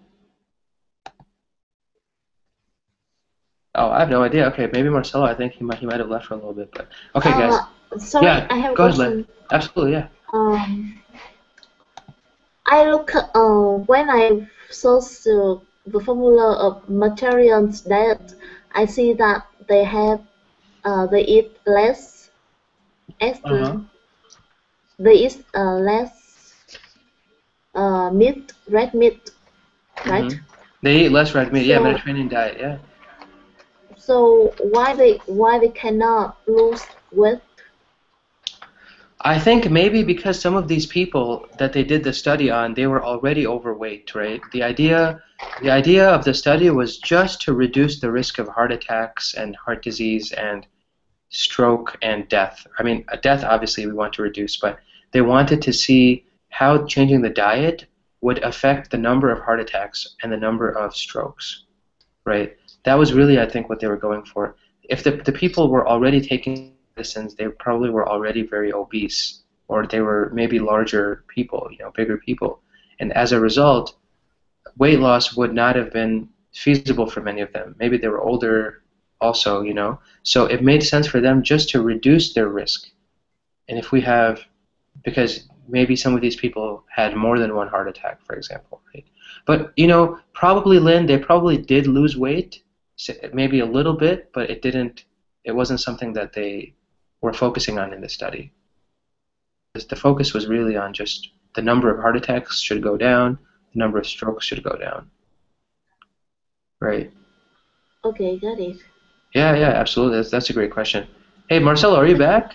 Oh, I have no idea. Okay, maybe Marcelo. I think he might have left for a little bit, but okay, guys. Sorry, Yeah, I have a go ahead, Lynn. question. Absolutely, yeah. I look when I search the formula of Mediterranean diet, I see that they eat less, Uh-huh. they eat less meat, red meat, right? Mm-hmm. They eat less red meat. Yeah, So Mediterranean diet. Yeah. why they cannot lose weight? I think maybe because some of these people that they did the study on, they were already overweight, right? The idea of the study was just to reduce the risk of heart attacks and heart disease and stroke and death. I mean, death obviously we want to reduce, but they wanted to see how changing the diet would affect the number of heart attacks and the number of strokes, right? That was really, I think, what they were going for. If the people were already taking medicines, they probably were already very obese, or they were maybe larger people, bigger people. And as a result, weight loss would not have been feasible for many of them. Maybe they were older also. So it made sense for them just to reduce their risk. And if we have, because maybe some of these people had more than one heart attack, for example, right? But probably Lynn, they probably did lose weight, maybe a little bit, but it didn't. It wasn't something that they were focusing on in the study. The focus was really on just the number of heart attacks should go down, the number of strokes should go down, right? Okay, got it. Yeah, yeah, absolutely. That's a great question. Hey, Marcelo, are you back?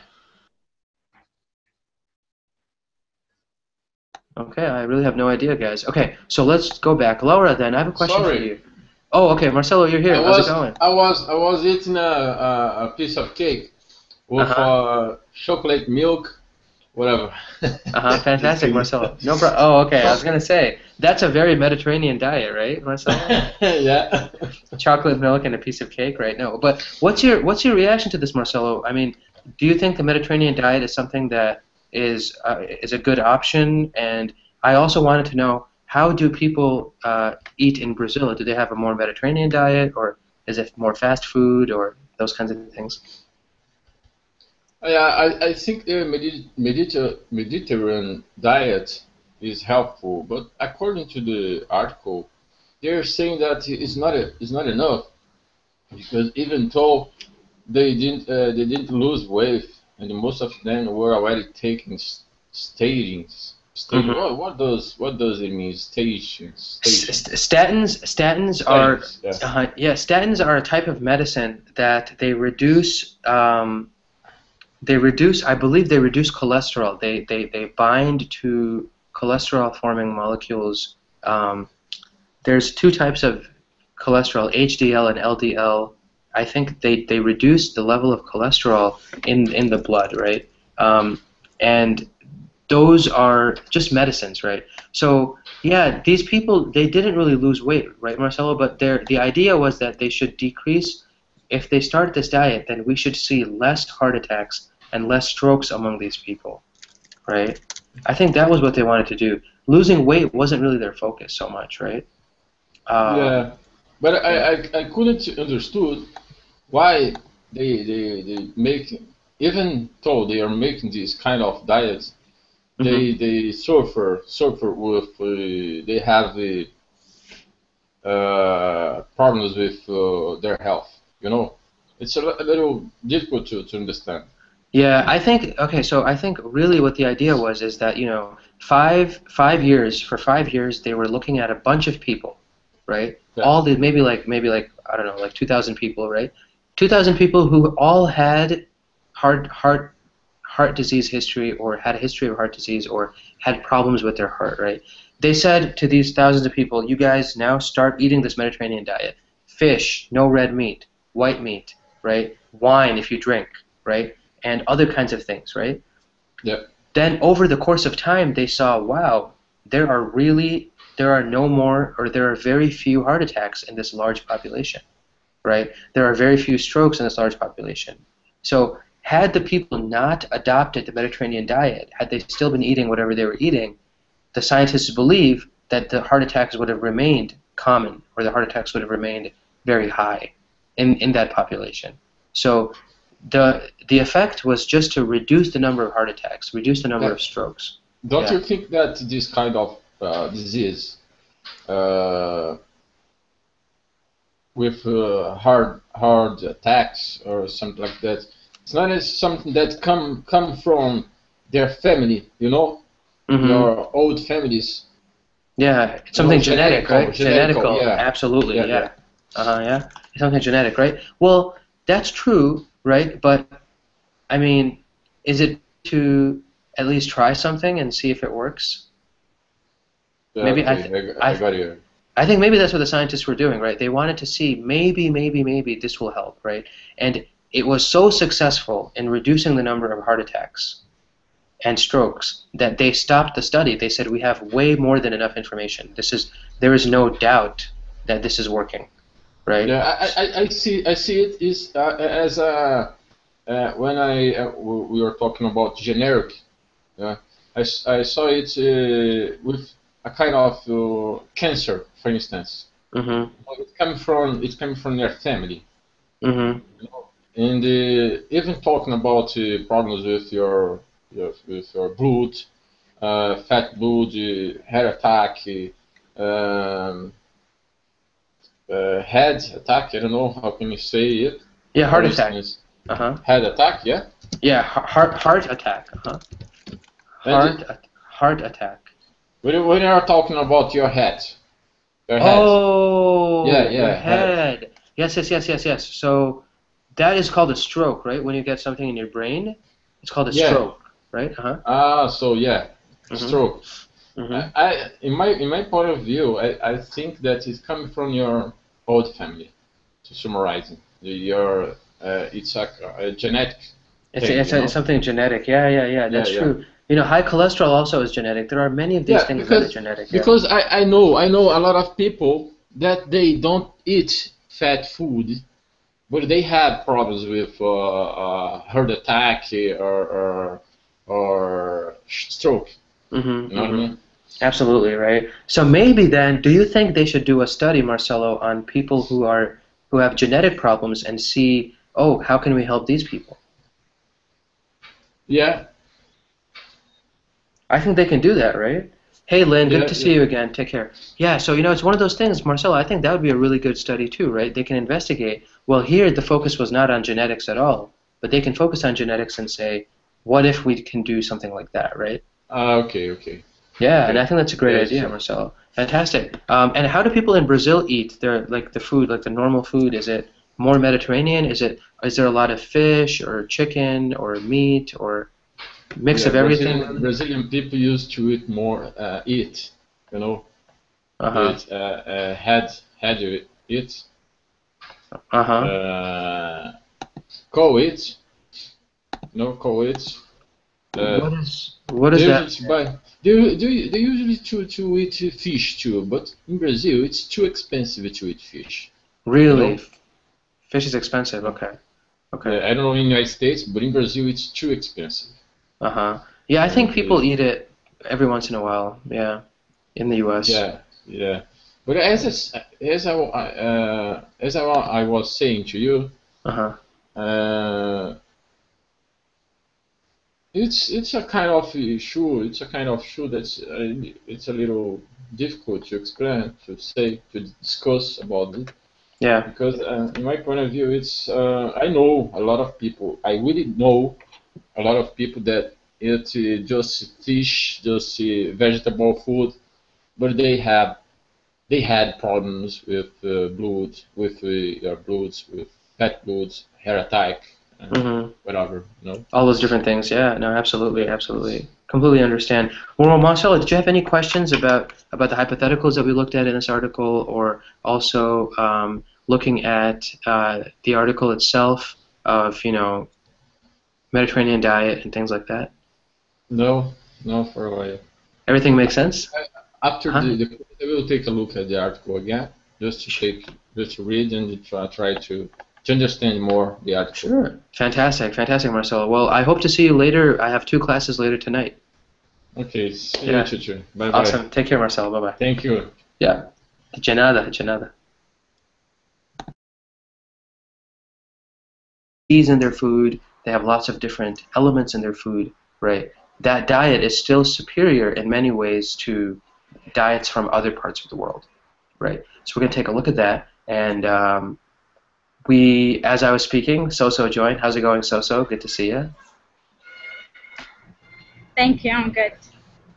Okay, I really have no idea, guys. Okay, so let's go back. Laura, then I have a question for Sorry, you. Oh, okay, Marcelo, you're I here. How's it was going? I was I was eating a piece of cake with Uh-huh. chocolate milk, whatever. Just Fantastic, kidding. Marcelo. No problem. Oh, okay. I was gonna say that's a very Mediterranean diet, right, Marcelo? Yeah. Chocolate milk and a piece of cake, right? No, but what's your reaction to this, Marcelo? I mean, do you think the Mediterranean diet is something that is a good option? And I also wanted to know, how do people eat in Brazil? Do they have a more Mediterranean diet, or is it more fast food, or those kinds of things? Yeah, I think the Mediterranean diet is helpful, but according to the article, they're saying that it's not enough because even though they didn't lose weight, and most of them were already taking stagings. Stage. Hmm. What does it mean? Station. Statins are Statins. Yeah. yeah, statins are a type of medicine that they reduce, I believe they reduce cholesterol. They bind to cholesterol forming molecules. Um, there's two types of cholesterol, HDL and LDL. I think they reduce the level of cholesterol in the blood, right? And those are just medicines, right? So yeah, these people, they didn't really lose weight, right, Marcelo? But the idea was that they should decrease. If they start this diet, then we should see less heart attacks and less strokes among these people, right? I think that was what they wanted to do. Losing weight wasn't really their focus so much, right? Yeah, but Yeah. I couldn't understood why they make, even though they are making this kind of diets, Hmm. they suffer with they have the problems with their health. You know, it's a little difficult to understand. Yeah, I think okay. So I think really what the idea was is that for 5 years they were looking at a bunch of people, right? Yeah, All the maybe like I don't know, like 2,000 people, right? 2,000 people who all had heart heart heart disease history, or had a history of heart disease, or had problems with their heart, right? They said to these thousands of people, you guys now start eating this Mediterranean diet: fish, no red meat, white meat, right? Wine if you drink, right? And other kinds of things, right? yeah, Then over the course of time, they saw, wow, there are no more, or there are very few heart attacks in this large population, right? There are very few strokes in this large population. So had the people not adopted the Mediterranean diet, had they still been eating whatever they were eating, the scientists believe that the heart attacks would have remained common, or the heart attacks would have remained very high in that population. So the effect was just to reduce the number of heart attacks, reduce the number yeah. of strokes. Don't Yeah. you think that this kind of disease uh, with hard attacks or something like that, it's not as something that come from their family, you know, Hmm. your old families, Yeah, it's you know, something genetic, right? genetical, Genetical, yeah, absolutely, yeah, yeah. yeah. Yeah. It's something genetic, right? Well, that's true, right? But I mean, is it to at least try something and see if it works? Yeah, Maybe okay, I I got you. I think maybe that's what the scientists were doing, right? They wanted to see, maybe this will help, right? And it was so successful in reducing the number of heart attacks and strokes that they stopped the study. They said, we have way more than enough information. There is no doubt that this is working, right? Yeah, I see it is as a when we were talking about generic. Yeah, I saw it with a kind of cancer, for instance. Mhm. It came from their family, Mhm. you know? And even talking about problems with with your blood, fat blood, heart attack, um, head attack. I don't know how can you say it. Yeah, For heart attack. instance, Uh-huh. head attack. Yeah, Yeah, heart attack. Uh-huh. and Heart attack. when you are talking about your head. Yeah, Oh, your yeah, head. head. Yes, yes, yes, yes, yes. So that is called a stroke, right? When you get something in your brain, it's called a Yeah. stroke, right? Uh-huh. Ah, so yeah, Mhm. stroke. In my point of view, I think that it's coming from your old family. To summarizing, it's a genetic thing, It's something genetic. Yeah. Yeah, That's yeah. true. You know, high cholesterol also is genetic. There are many of these Yeah, things that are genetic. Yeah. because I know a lot of people that they don't eat fat food, but they have problems with heart attack or stroke. You know what I mean? Absolutely, right. So maybe then, do you think they should do a study, Marcelo, on people who have genetic problems and see, oh, how can we help these people? Yeah, I think they can do that, right? Hey, Lynn, good to yeah, see you again. Take care. Yeah, so it's one of those things, Marcelo. I think that would be a really good study too, right? They can investigate. Well, here the focus was not on genetics at all, but they can focus on genetics and say, what if we can do something like that, right? okay. Yeah, and I think that's a great Yeah, idea, sure. Marcelo. Fantastic. And how do people in Brazil eat their like the food, like the normal food? Is it more Mediterranean? Is there a lot of fish or chicken or meat or mix Yeah, of everything? Brazilian people used to eat more eat, you know, Uh-huh. eat had you eat Uh-huh. uh, cow eat, cow eat. Uh, What is they that? usually buy they usually to eat fish too, but in Brazil it's too expensive to eat fish. You Really? know? Fish is expensive. Okay. Okay. Yeah, I don't know in the United States, but in Brazil it's too expensive. Uh-huh. Yeah, I think And people eat it every once in a while. Yeah, in the US. yeah. But as I was saying to you, Uh-huh. uh, it's a kind of issue. It's a kind of issue that's it's a little difficult to explain, to say, to discuss about it. Yeah. Because in my point of view, it's I know a lot of people. I really know a lot of people that eat just fish, just vegetable food, but they had problems with bloods, with fat bloods, heart attack, whatever. All those different things. Yeah, no, absolutely, absolutely. Completely understand. Well, Marcelo, did you have any questions about the hypotheticals that we looked at in this article, or also looking at the article itself of, Mediterranean diet and things like that? No, for a while. Everything makes sense? After Huh? the I will take a look at the article again, just to read and try to understand more the article. Sure. Fantastic, Marcelo. Well, I hope to see you later. I have 2 classes later tonight. Okay, see Yeah. you, teacher. Bye bye. Awesome. Take care, Marcelo. Bye-bye. Thank you. Yeah. De nada, de nada. In their food, they have lots of different elements in their food, right? That diet is still superior in many ways to diets from other parts of the world, right? So we're going to take a look at that, and as I was speaking, Soso joined. How's it going, Soso? Good to see you. Thank you, I'm good.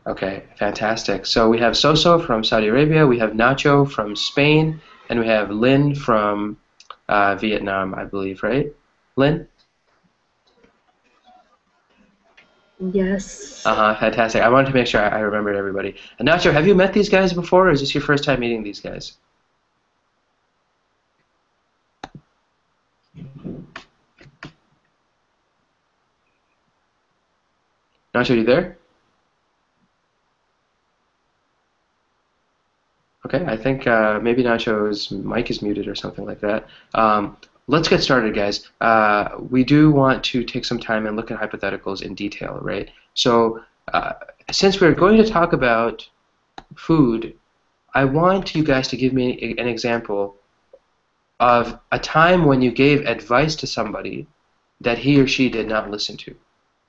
Okay, fantastic. So we have Soso from Saudi Arabia, we have Nacho from Spain, and we have Lynn from Vietnam, I believe, right? Lynn? Yes. Fantastic. I wanted to make sure I remembered everybody. And Nacho, have you met these guys before, or is this your first time meeting these guys? Nacho, are you there? Okay, I think maybe Nacho's mic is muted or something like that. Let's get started, guys. We do want to take some time and look at hypotheticals in detail, right? So since we're going to talk about food, I want you guys to give me an example of a time when you gave advice to somebody that he or she did not listen to,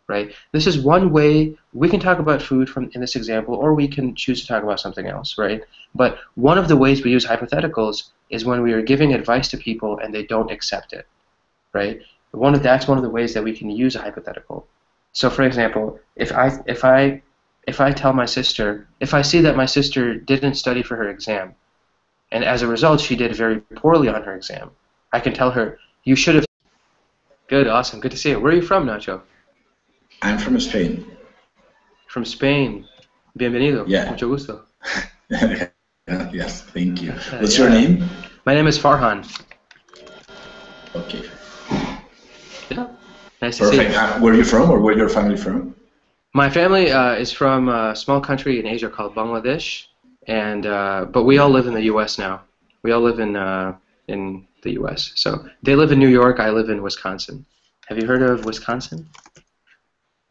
right? This is one way we can talk about food in this example, or we can choose to talk about something else, right? But one of the ways we use hypotheticals is when we are giving advice to people and they don't accept it, right? That's one of the ways that we can use a hypothetical. So, for example, if I tell my sister, if I see that my sister didn't study for her exam, and as a result she did very poorly on her exam, I can tell her, you should have. Good, awesome, good to see you. Where are you from, Nacho? I'm from Spain. From Spain. Bienvenido. Yeah. Mucho gusto. Yes, thank you. What's your name? My name is Farhan. Okay. Yeah. Nice to see Perfect. you. Where are you from, or where your family from? My family is from a small country in Asia called Bangladesh, and but we all live in the U.S. now. We all live in the U.S. So they live in New York. I live in Wisconsin. Have you heard of Wisconsin?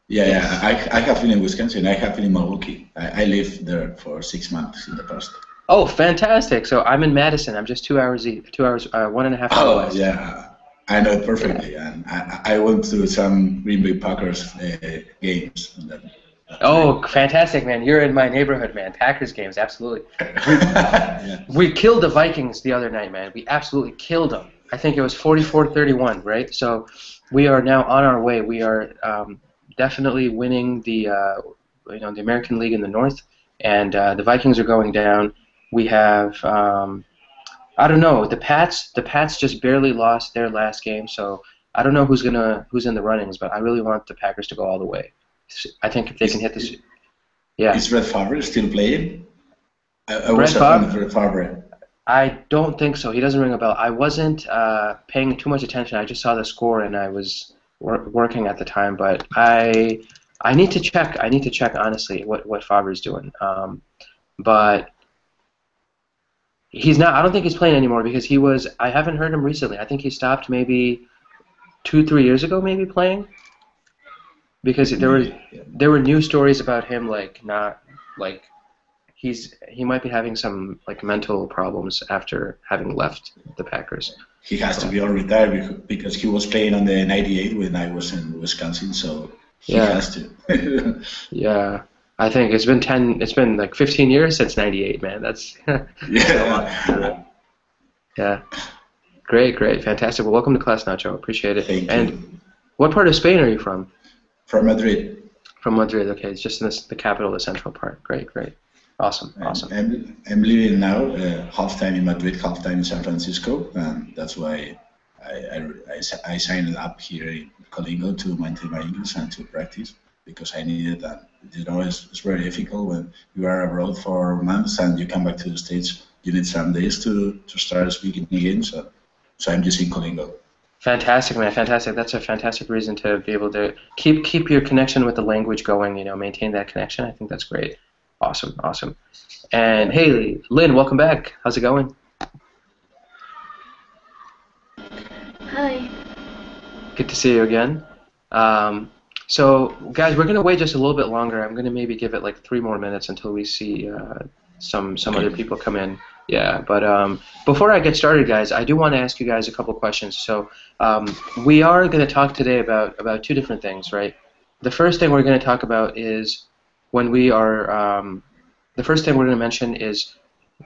Yeah. I have been in Wisconsin. I have been in Milwaukee. I lived there for 6 months in the past. Oh, fantastic! So I'm in Madison. I'm just 2 hours, 1.5 hours Oh, west. yeah. I know it perfectly. And I went to some Green Bay Packers games. Oh, fantastic, man! You're in my neighborhood, man. Packers games, absolutely. Yeah. We killed the Vikings the other night, man. We absolutely killed them. I think it was 44-31, right? So we are now on our way. We are definitely winning the the American League in the North, and the Vikings are going down. We have I don't know, the Pats just barely lost their last game, so I don't know who's in the runnings, but I really want the Packers to go all the way. I think if they can hit this, yeah. Is Brett Favre still playing? I Brett was a fan Favre? of Brett Favre. I don't think so. He doesn't ring a bell. I wasn't paying too much attention. I just saw the score and I was working at the time. But I need to check. I need to check honestly what Favre's doing. But he's not. I don't think he's playing anymore because he was. I haven't heard him recently. I think he stopped maybe 2-3 years ago, maybe playing. Because there were news stories about him not like. He might be having some mental problems after having left the Packers. He has to be all retired because he was playing on the '98 when I was in Wisconsin, so he has to. Yeah, I think it's been like 15 years since '98, man. That's Yeah. Yeah. Great, fantastic. Well, welcome to class, Nacho. Appreciate it. Thank and you. What part of Spain are you from? From Madrid. From Madrid. Okay, it's just in the capital, the central part. Great. Awesome. I'm living now half time in Madrid, half time in San Francisco, and that's why I signed up here in Colingo to maintain my English and to practice because I needed that. It's very difficult when you are abroad for months and you come back to the States. You need some days to start speaking again. So I'm just in Colingo. Fantastic, man. Fantastic. That's a fantastic reason to be able to keep your connection with the language going. Maintain that connection. I think that's great. Awesome. And hey, Lynn, welcome back. How's it going? Hi. Good to see you again. So, guys, we're going to wait just a little bit longer. I'm going to maybe give it like 3 more minutes until we see some other people come in. Yeah, but before I get started, guys, I do want to ask you guys a couple questions. So we are going to talk today about 2 different things, right? The first thing we're going to talk about is when we are the first thing we're going to mention is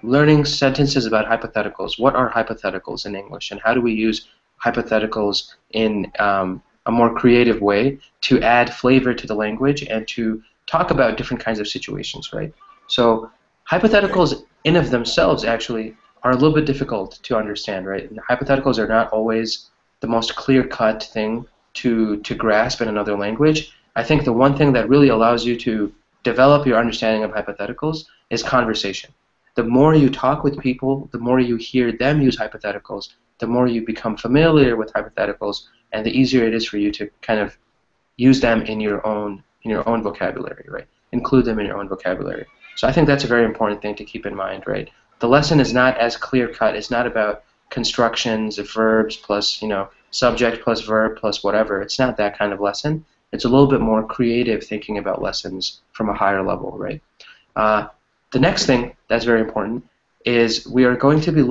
learning sentences about hypotheticals. What are hypotheticals in English, and how do we use hypotheticals in a more creative way to add flavor to the language and to talk about different kinds of situations, right? So hypotheticals in of themselves actually are a little bit difficult to understand, right? And hypotheticals are not always the most clear-cut thing to grasp in another language. I think the one thing that really allows you to develop your understanding of hypotheticals is conversation. The more you talk with people, the more you hear them use hypotheticals, the more you become familiar with hypotheticals, and the easier it is for you to kind of use them in your own vocabulary, right? Include them in your own vocabulary. So I think that's a very important thing to keep in mind, right? The lesson is not as clear-cut. It's not about constructions of verbs plus, subject plus verb plus whatever. It's not that kind of lesson. It's a little bit more creative thinking about lessons from a higher level, right? The next thing that's very important is we are going to be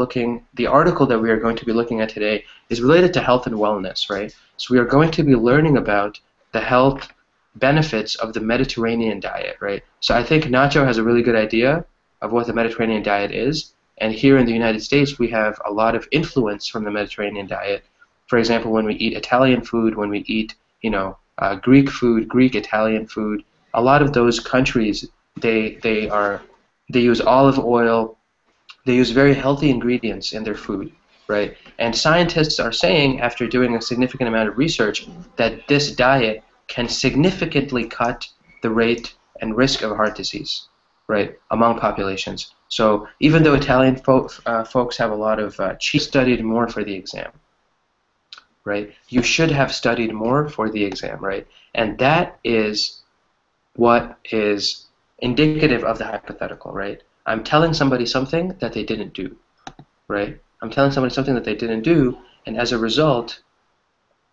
the article that we are going to be looking at today is related to health and wellness, right? So we are going to be learning about the health benefits of the Mediterranean diet, right? So I think Nacho has a really good idea of what the Mediterranean diet is, and here in the United States we have a lot of influence from the Mediterranean diet. For example, when we eat Italian food, when we eat, Greek food, Greek Italian food, a lot of those countries they use olive oil, they use very healthy ingredients in their food, right? And scientists are saying, after doing a significant amount of research, that this diet can significantly cut the rate and risk of heart disease. right, among populations. So even though Italian folks have a lot of studied more for the exam, right? You should have studied more for the exam, right? And that is what is indicative of the hypothetical, right? I'm telling somebody something that they didn't do, right? I'm telling somebody something that they didn't do, and as a result,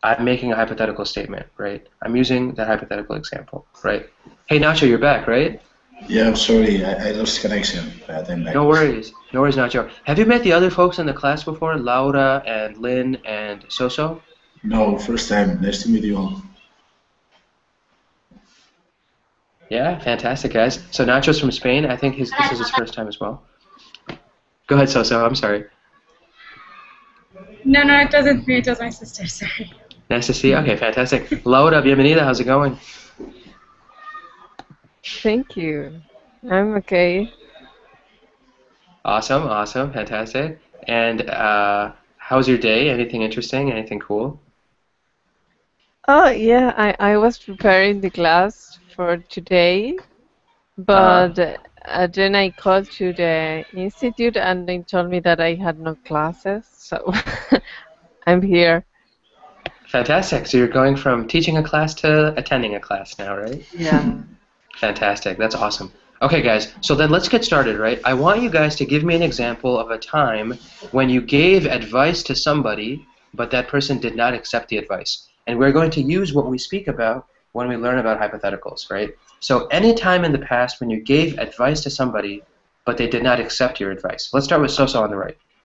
I'm making a hypothetical statement, right? I'm using that hypothetical example, right? Hey, Nacho, you're back, right? Yeah, sorry, I lost connection, but I'm back. No worries, Nacho. Have you met the other folks in the class before, Laura and Lynn and Soso? No, first time. Nice to meet you all. Yeah, fantastic, guys. So Nacho's from Spain. I think this is his first time as well. Go ahead, Soso. I'm sorry. No, no, it wasn't me. It was my sister. Sorry. Nice to see you. Okay, fantastic. Laura, bienvenida. How's it going? Thank you. I'm okay. Awesome, awesome, fantastic. And how's your day? Anything interesting? Anything cool? Oh, yeah, I was preparing the class for today, but then I called to the institute and they told me that I had no classes, so I'm here. Fantastic. So you're going from teaching a class to attending a class now, right? Yeah. Fantastic. That's awesome. Okay, guys, so then let's get started, right? I want you guys to give me an example of a time when you gave advice to somebody, but that person did not accept the advice. And we're going to use what we speak about when we learn about hypotheticals, right? So any time in the past when you gave advice to somebody, but they did not accept your advice. Let's start with Soso on the right.